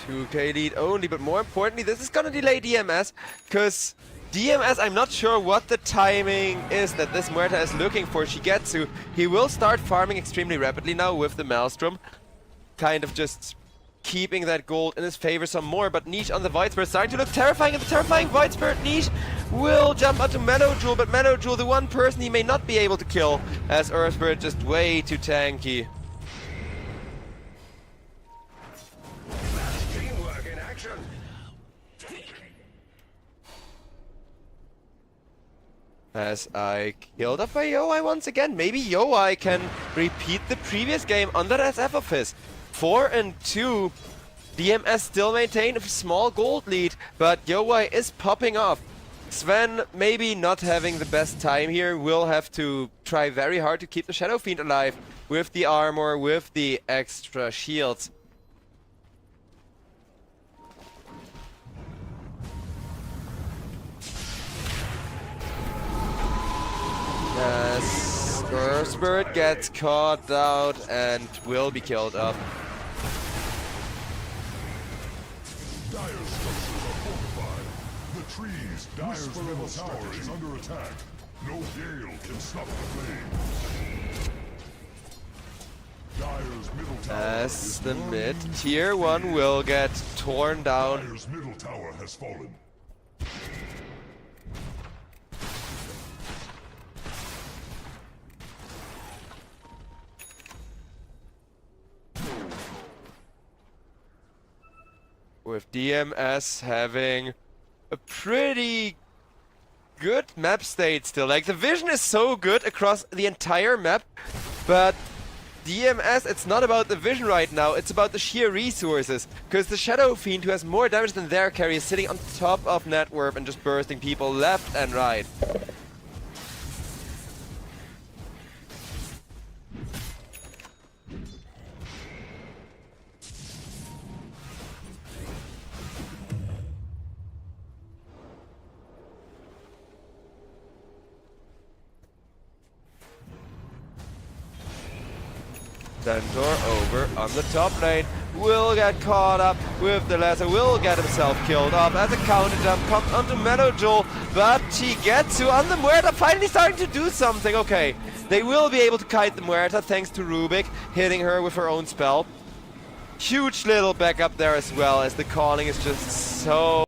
$2K lead only, but more importantly, this is gonna delay DMS, because DMS, I'm not sure what the timing is that this Muerta is looking for Shigetsu. He will start farming extremely rapidly now with the Maelstrom, kind of just keeping that gold in his favor some more, but Niche on the Void Spirit starting to look terrifying, and the terrifying Void Spirit Niche will jump onto Mellow Jewel, but Mellow Jewel, the one person he may not be able to kill, as Earth Spirit just way too tanky. As I killed off by Yoi once again. Maybe Yoi can repeat the previous game on that SF of his. 4-2. DMS still maintain a small gold lead, but Yoi is popping off. Sven maybe not having the best time here, will have to try very hard to keep the Shadow Fiend alive with the armor, with the extra shields. As Earthbird gets caught out and will be killed off. Dire's structures are fortified. The trees, Dire's middle tower is under attack. No gale can stop the flames. Dire's middle tower As the mid tier 1 will get torn down. Dire's middle tower has fallen. With DMS having a pretty good map state still. Like, the vision is so good across the entire map, but DMS, it's not about the vision right now, it's about the sheer resources. Because the Shadow Fiend, who has more damage than their carry, is sitting on top of net worth and just bursting people left and right. Centaur over on the top lane will get caught up with the laser, will get himself killed off as a counter jump comes onto Melojoul, but he gets to on the Muerta, finally starting to do something. Okay, they will be able to kite the Muerta thanks to Rubik hitting her with her own spell. Huge little backup there as well, as the calling is just so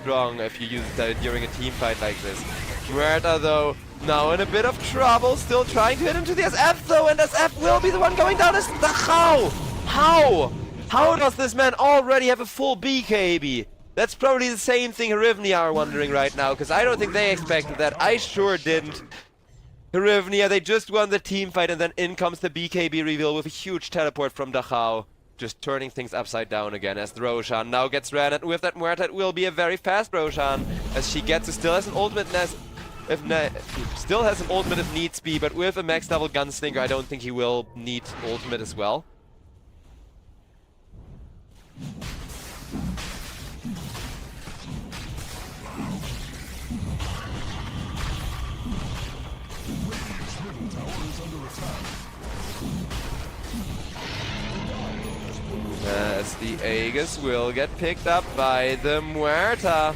strong if you use that during a team fight like this. Muerta though, now in a bit of trouble, still trying to hit into the SF though, and SF will be the one going down as the How? How does this man already have a full BKB? That's probably the same thing Hryvnia are wondering right now, because I don't think they expected that. I sure didn't. Hryvnia, they just won the team fight, and then in comes the BKB reveal with a huge teleport from Dachau. Just turning things upside down again as the Roshan now gets ran, and with that Muerta it will be a very fast Roshan, as she gets to still has an ultimate if needs be, but with a max level Gunslinger I don't think he will need ultimate as well. As the Aegis will get picked up by the Muerta.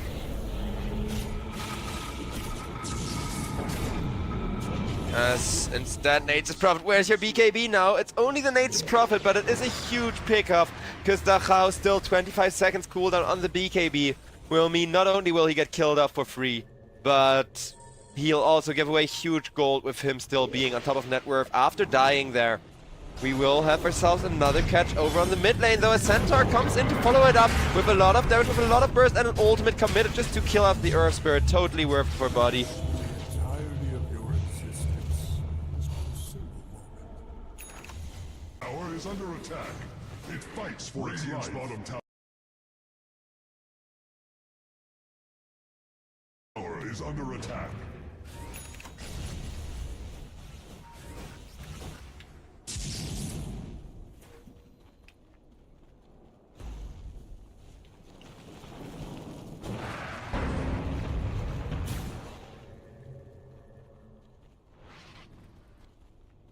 As instead Nature's Prophet, where's your BKB now? It's only the Nature's Prophet, but it is a huge pickoff, because Dachau still 25 seconds cooldown on the BKB will mean not only will he get killed off for free, but he'll also give away huge gold with him still being on top of net worth after dying there. We will have ourselves another catch over on the mid lane, though a Centaur comes in to follow it up with a lot of damage, with a lot of burst, and an ultimate committed just to kill off the Earth Spirit. Totally worth it for body. Tower is under attack. It fights for its life. Bottom tower is under attack.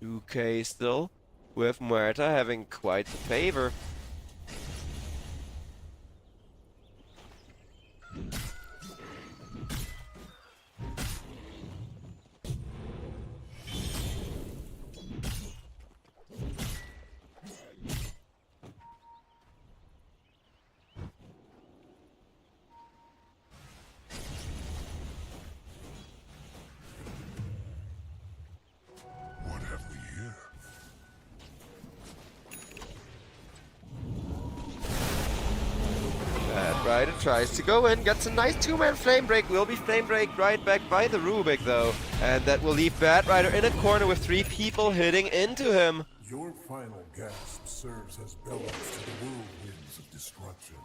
UK still, with Muerta having quite the favor. Ryder tries to go in, gets a nice two-man flame break, will be flame break right back by the Rubik though. And that will leave Bad Rider in a corner with 3 people hitting into him. Your final gasp serves as bellows to the whirlwinds of destruction.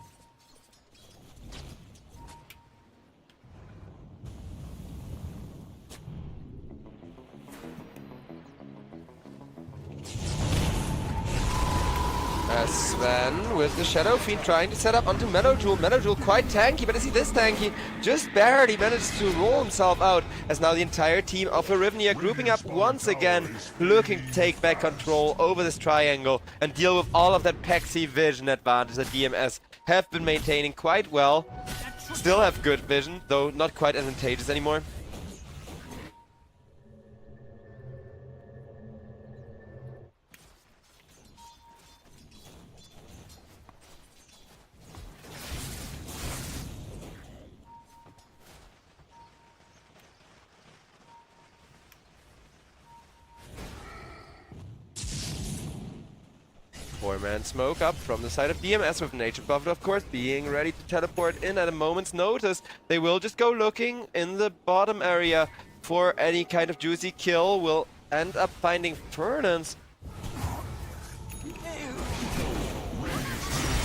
As Sven with the Shadow Fiend trying to set up onto Melojoul. Melojoul quite tanky, but is he this tanky? Just barely managed to roll himself out, as now the entire team of Hryvnia grouping up once again, looking to take back control over this triangle and deal with all of that Pexi vision advantage that DMS have been maintaining quite well. Still have good vision, though not quite advantageous anymore. Four-man smoke up from the side of DMS with Nature Buffet, of course, being ready to teleport in at a moment's notice. They will just go looking in the bottom area for any kind of juicy kill. Will end up finding Fernance.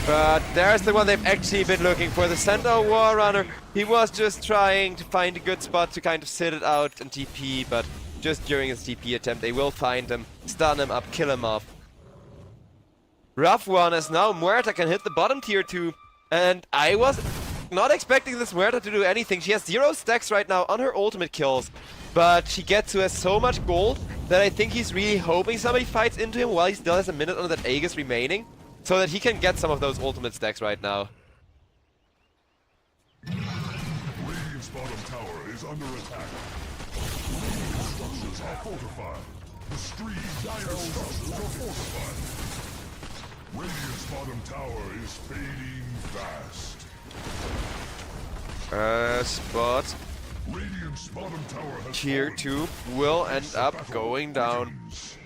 But there's the one they've actually been looking for, the Centaur War Runner. He was just trying to find a good spot to kind of sit it out and TP, but just during his TP attempt they will find him, stun him up, kill him off. Rough one, as now Muerta can hit the bottom tier 2. And I was not expecting this Muerta to do anything. She has 0 stacks right now on her ultimate kills. But Shigetsu has so much gold that I think he's really hoping somebody fights into him while he still has a minute on that Aegis remaining. So that he can get some of those ultimate stacks right now. Radiant's bottom tower is under attack. Structures are fortified. The stream dire structures are fortified. Radiant's bottom tower is fading fast. Spot. Radiant's bottom tower has Tier fallen. 2 will end The up battle going down. begins.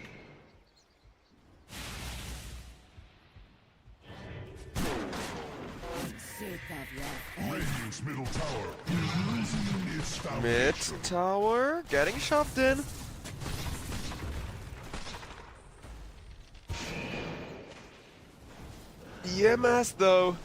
Sick of your Radiant's middle tower is losing its Mid foundation. tower getting shoved in. EMS though.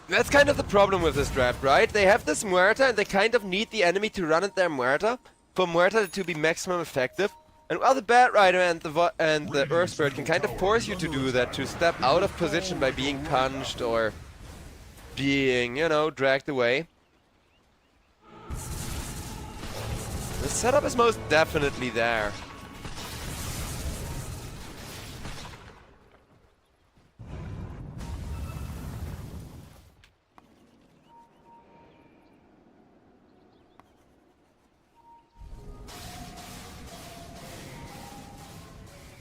That's kind of the problem with this draft, right? They have this Muerta and they kind of need the enemy to run at their Muerta for Muerta to be maximum effective. And while the Bat Rider and the Earth Spirit can kind of force you to do that, to step out of position by being punched or being, you know, dragged away. The setup is most definitely there.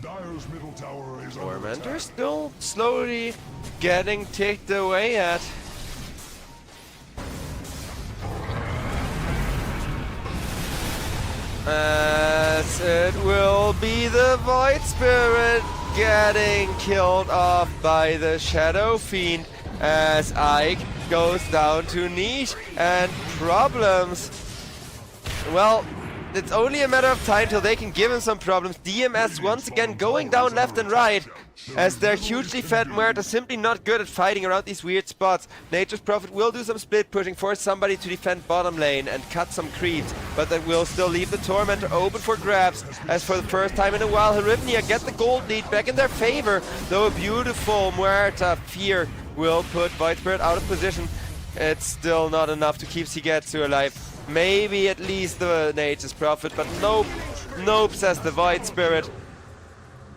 Dire's middle tower is under Tormentor attack. still slowly getting ticked away at. As it will be the Void Spirit getting killed off by the Shadow Fiend as Ike goes down to niche and problems. Well, it's only a matter of time till they can give him some problems. DMS once again going down left and right as their hugely fat Muerta simply not good at fighting around these weird spots. Nature's Prophet will do some split pushing, force somebody to defend bottom lane and cut some creeps, but that will still leave the Tormentor open for grabs. As for the first time in a while, Hryvnia get the gold lead back in their favor, though a beautiful Muerta Fear will put Void Spirit out of position. It's still not enough to keep Shigetsu alive. Maybe at least the Nature's Prophet, but nope. Nope, says the Void Spirit.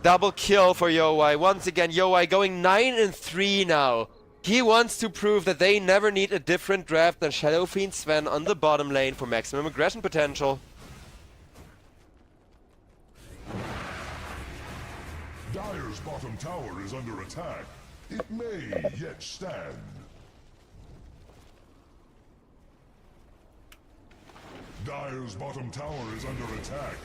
Double kill for Yowei. Once again, Yowei going 9-3 now. He wants to prove that they never need a different draft than Shadow Fiend Sven on the bottom lane for maximum aggression potential. Dire's bottom tower is under attack. It may yet stand. Dire's bottom tower is under attack.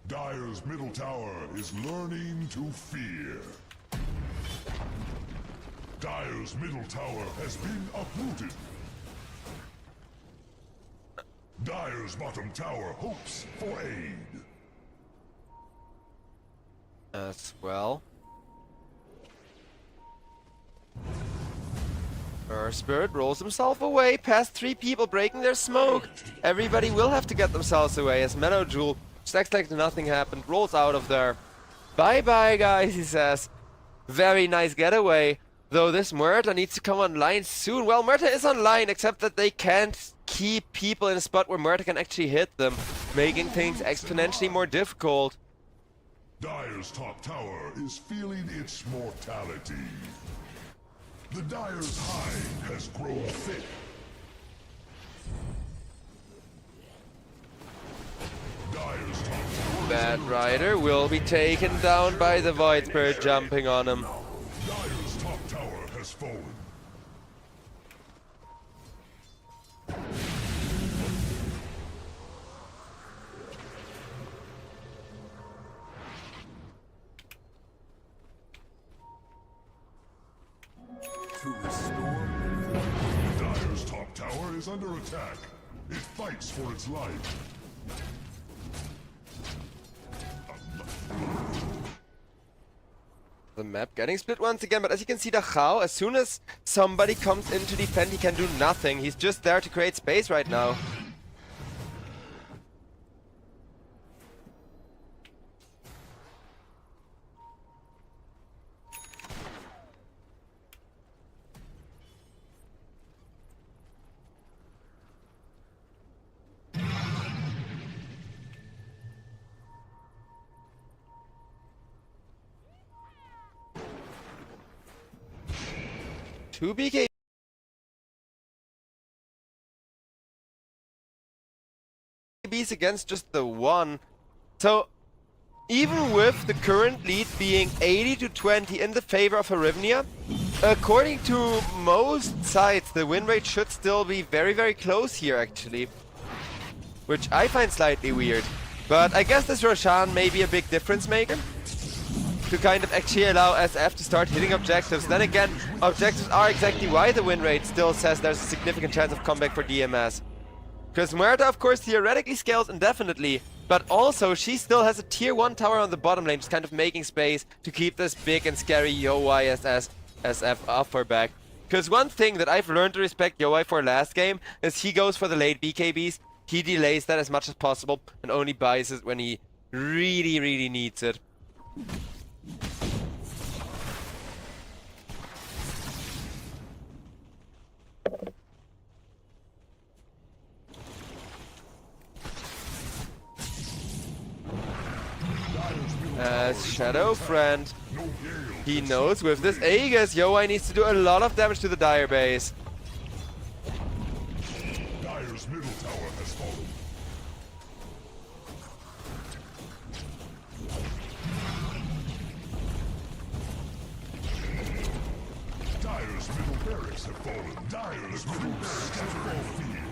Dire's middle tower is learning to fear. Dire's middle tower has been uprooted. Dire's bottom tower hopes for aid. As well. Earth Spirit rolls himself away past 3 people breaking their smoke. Everybody will have to get themselves away as Meadow Jewel stacks like nothing happened, rolls out of there. Bye bye guys, he says. Very nice getaway. Though this Muerta needs to come online soon. Well, Muerta is online, except that they can't keep people in a spot where Muerta can actually hit them, making things exponentially more difficult. Dire's top tower is feeling its mortality. The Dire's hide has grown thick. Dire's top tower Bat Rider will be taken down by the Void Spirit jumping on him. Dire's top tower has fallen. To restore Dire's top tower is under attack. It fights for its life. The map getting split once again, but as you can see, the Chao, as soon as somebody comes in to defend, he can do nothing. He's just there to create space right now. 2 BKBs against just the 1. So even with the current lead being 80-20 in the favor of Hryvnia, according to most sites, the win rate should still be very, very close here actually. Which I find slightly weird. But I guess this Roshan may be a big difference maker to kind of actually allow SF to start hitting objectives. Then again, objectives are exactly why the win rate still says there's a significant chance of comeback for DMS. Because Muerta, of course, theoretically scales indefinitely, but also she still has a tier 1 tower on the bottom lane, just kind of making space to keep this big and scary Yowei SF off her back. Because one thing that I've learned to respect Yowei for last game is he goes for the late BKBs, he delays that as much as possible, and only buys it when he really, really needs it. As Shadow Friend, he knows with this Aegis, Yowei needs to do a lot of damage to the Dire base. Dire's middle tower has fallen. Dire's middle barracks have fallen. Dire's middle barracks have fallen.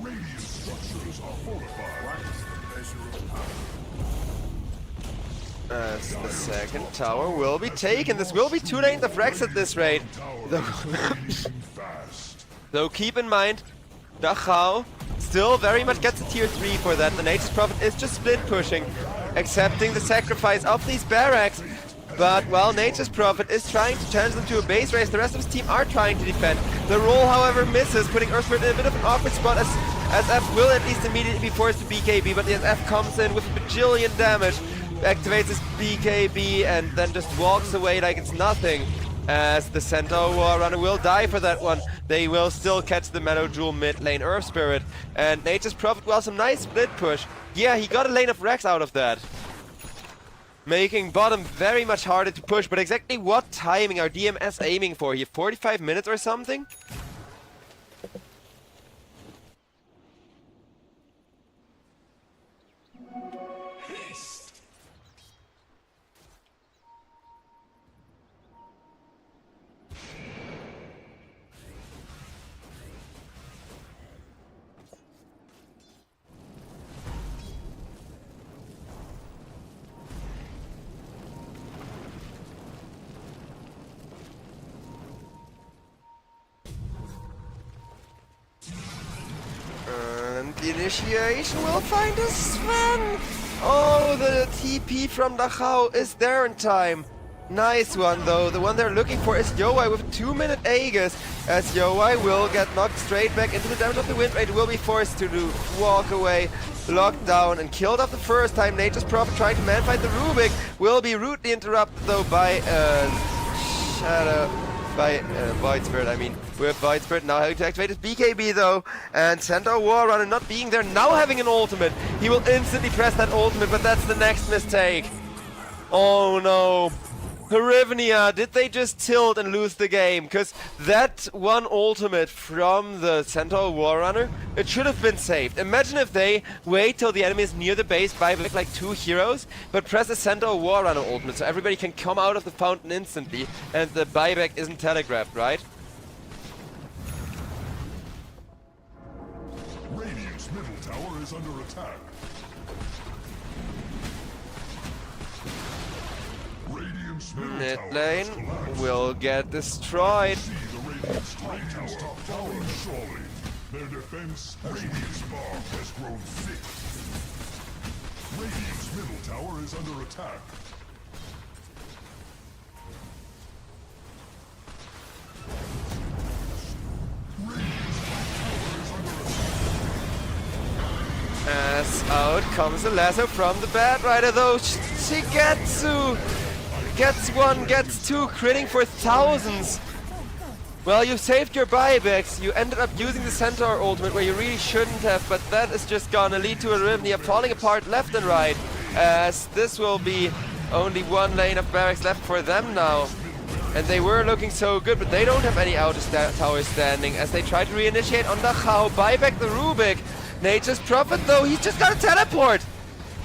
Radiant structures are fortified. What is the measure of power? As the second tower will be taken. This will be 2 lanes of Rex at this rate. Though keep in mind, Dachau still very much gets a tier 3 for that. The Nature's Prophet is just split pushing, accepting the sacrifice of these barracks. But, well, Nature's Prophet is trying to challenge them to a base race. The rest of his team are trying to defend. The roll, however, misses, putting Earthbird in a bit of an awkward spot as SF will at least immediately be forced to BKB, but the SF comes in with a bajillion damage, activates his BKB, and then just walks away like it's nothing. As the Centaur War Runner will die for that one. They will still catch the Meadow Jewel mid lane Earth Spirit. And Nature's Prophet, well, some nice split push. Yeah, he got a lane of Rex out of that, making bottom very much harder to push. But exactly what timing are DMS aiming for here? 45 minutes or something? And the initiation will find a Sven! Oh, the TP from Dachau is there in time. Nice one though. The one they're looking for is Yowei with 2-minute Aegis, as Yowei will get knocked straight back into the damage of the wind rate, will be forced to walk away, locked down and killed off the first time. Nature's Prophet trying to manfight the Rubik, will be rudely interrupted though by Void Spirit, I mean. With Void Spirit now having to activate his BKB though, and Centaur War Runner not being there, now having an ultimate. He will instantly press that ultimate, but that's the next mistake. Oh no. Hryvnia, did they just tilt and lose the game? Because that one ultimate from the Centaur War Runner, it should have been saved. Imagine if they wait till the enemy is near the base, buy back like 2 heroes, but press a Centaur War Runner ultimate so everybody can come out of the fountain instantly and the buyback isn't telegraphed, right? Radiant's middle tower is under attack. Radiant's middle Mid tower lane has collapsed. will get destroyed. See the Radiant's high tower surely. Their defense, Radiant's bomb has grown thick. Radiant's middle tower is under attack. As out comes the lasso from the Bad Rider though. Shigetsu gets 1, gets 2, critting for thousands. Well, you saved your buybacks. You ended up using the Centaur ultimate where you really shouldn't have, but that is just gonna lead to a Hryvnia falling apart left and right, as this will be only 1 lane of barracks left for them now. and they were looking so good, but they don't have any outer towers standing as they try to reinitiate on the Chao, buy back the Rubik. Nature's Prophet though, he's just got a teleport!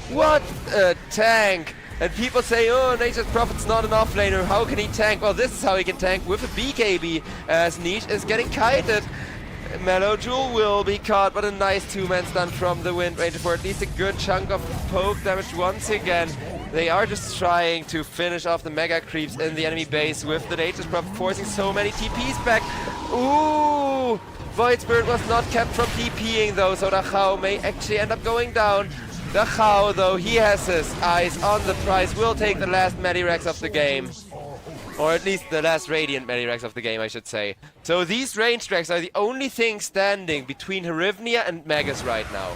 What a tank! And people say, oh, Nature's Prophet's not an offlaner, how can he tank? Well, this is how he can tank with a BKB, as Niche is getting kited. Mellow Jewel will be caught, but a nice two-man stun from the Wind Ranger for at least a good chunk of poke damage once again. They are just trying to finish off the mega creeps in the enemy base with the Nature's Prophet forcing so many TPs back. Ooh! Void Spirit was not kept from TPing though, so the Chao may actually end up going down. The Chao though, he has his eyes on the prize, will take the last Medirex of the game. Or at least the last Radiant Medirex of the game, I should say. So these range tracks are the only thing standing between Hryvnia and Magus right now.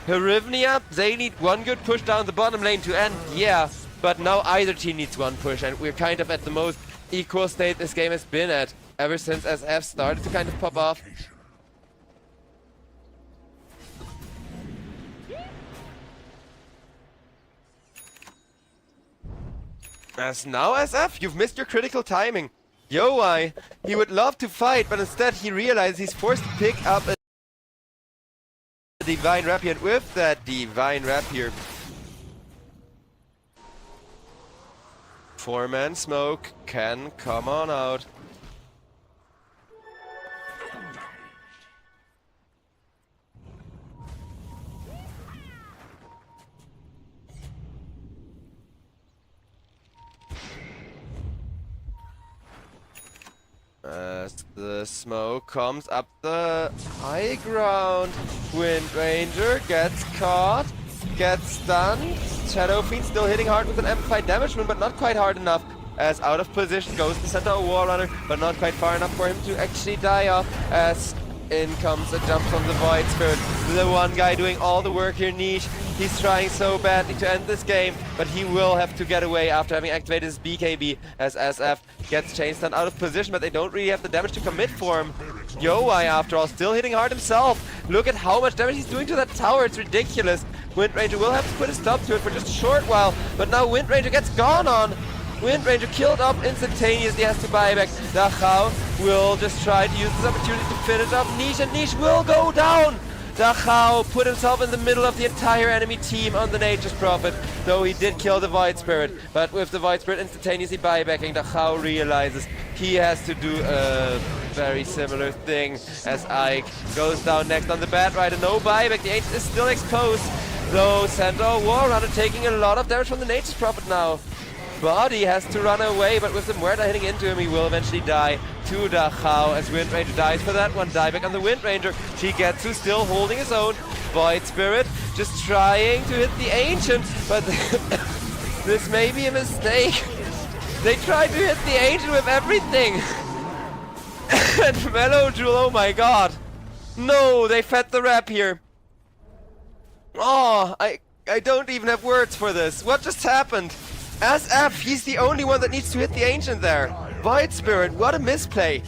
Hryvnia, they need one good push down the bottom lane to end, yeah. But now either team needs one push, and we're kind of at the most equal state this game has been at ever since SF started to kind of pop off. As now SF, you've missed your critical timing. Yowai, he would love to fight, but instead he realizes he's forced to pick up a Divine Rapier, and with that Divine Rapier, 4-man smoke can come on out. As the smoke comes up the high ground, Wind Ranger gets caught, gets stunned. Shadow Fiend still hitting hard with an amplified damage rune, but not quite hard enough. As out of position goes the center of War Runner, but not quite far enough for him to actually die off. As in comes a jump from the Void Spirit. The one guy doing all the work here, Niche. He's trying so badly to end this game, but he will have to get away after having activated his BKB as SF gets chain stunned out of position, but they don't really have the damage to commit for him. Yowai, after all, still hitting hard himself. Look at how much damage he's doing to that tower, it's ridiculous. Wind Ranger will have to put a stop to it for just a short while, but now Wind Ranger gets gone on. Wind Ranger killed up instantaneously, has to buy back. The Chao will just try to use this opportunity to finish up Niche, and Niche will go down! The Chao put himself in the middle of the entire enemy team on the Nature's Prophet, though he did kill the Void Spirit. But with the Void Spirit instantaneously buybacking, the Chao realizes he has to do a very similar thing as Ike goes down next on the Bat Rider. No buyback, the Ancient is still exposed, though Centaur War Runner taking a lot of damage from the Nature's Prophet now. Body has to run away, but with the Muerta hitting into him, he will eventually die to the Chao as Wind Ranger dies for that one. Dieback on the Wind Ranger. Shigetsu still holding his own. Void Spirit just trying to hit the Ancient, but this may be a mistake. They tried to hit the Ancient with everything. And Mellow Jewel, oh my god. No, they fed the rap here. Oh, I don't even have words for this. What just happened? SF, he's the only one that needs to hit the Ancient there. Void Spirit, what a misplay.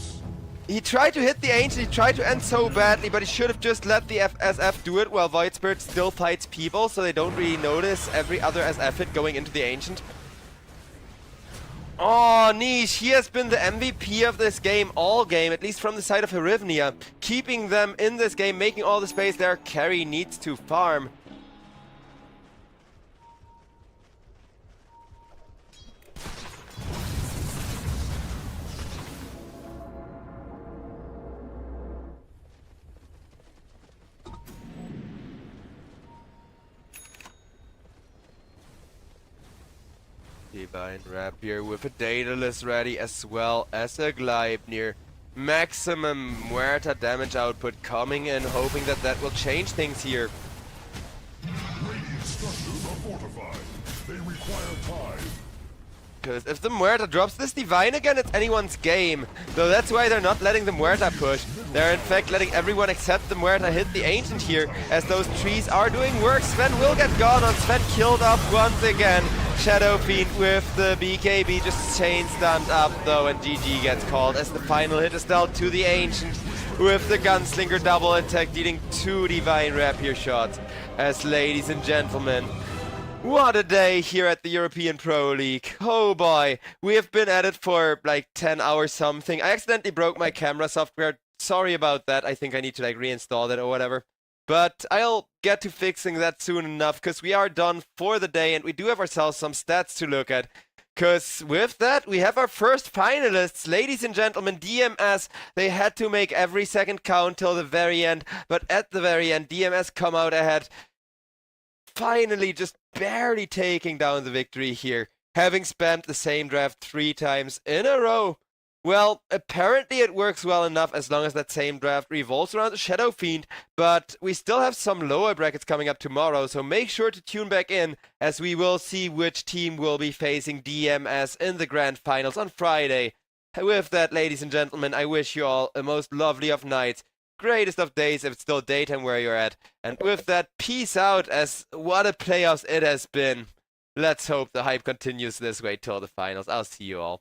He tried to hit the Ancient, he tried to end so badly, but he should have just let the SF do it while Void Spirit still fights people, so they don't really notice every other SF hit going into the Ancient. Oh, Niche, he has been the MVP of this game all game, at least from the side of Hryvnia. Keeping them in this game, making all the space their carry needs to farm. Divine Rapier with a Daedalus ready as well as a Gleipnir. Maximum Muerta damage output coming in, hoping that that will change things here. Radiant structures are fortified. They require time. Because if the Muerta drops this Divine again, it's anyone's game. So that's why they're not letting the Muerta push. They're in fact letting everyone except the Muerta hit the Ancient here, as those trees are doing work. Sven will get gone on. Sven killed off once again. Shadow Fiend with the BKB just chain stunned up though, and GG gets called as the final hit is dealt to the Ancient with the Gunslinger double attack, dealing 2 Divine Rapier shots. As ladies and gentlemen, What a day here at the European Pro League. Oh boy, we have been at it for like 10 hours something. I accidentally broke my camera software. Sorry about that. I think I need to like reinstall it or whatever. But I'll get to fixing that soon enough because we are done for the day and we do have ourselves some stats to look at. Because with that, we have our first finalists. Ladies and gentlemen, DMS, they had to make every second count till the very end. But at the very end, DMS come out ahead. Finally, just barely taking down the victory here, having spent the same draft 3 times in a row. Well, apparently it works well enough as long as that same draft revolves around the Shadow Fiend, but we still have some lower brackets coming up tomorrow, so make sure to tune back in as we will see which team will be facing DMS in the grand finals on Friday. With that, ladies and gentlemen, I wish you all a most lovely of nights. Greatest of days if it's still daytime where you're at. And with that, peace out, as what a playoffs it has been. Let's hope the hype continues this way till the finals. I'll see you all.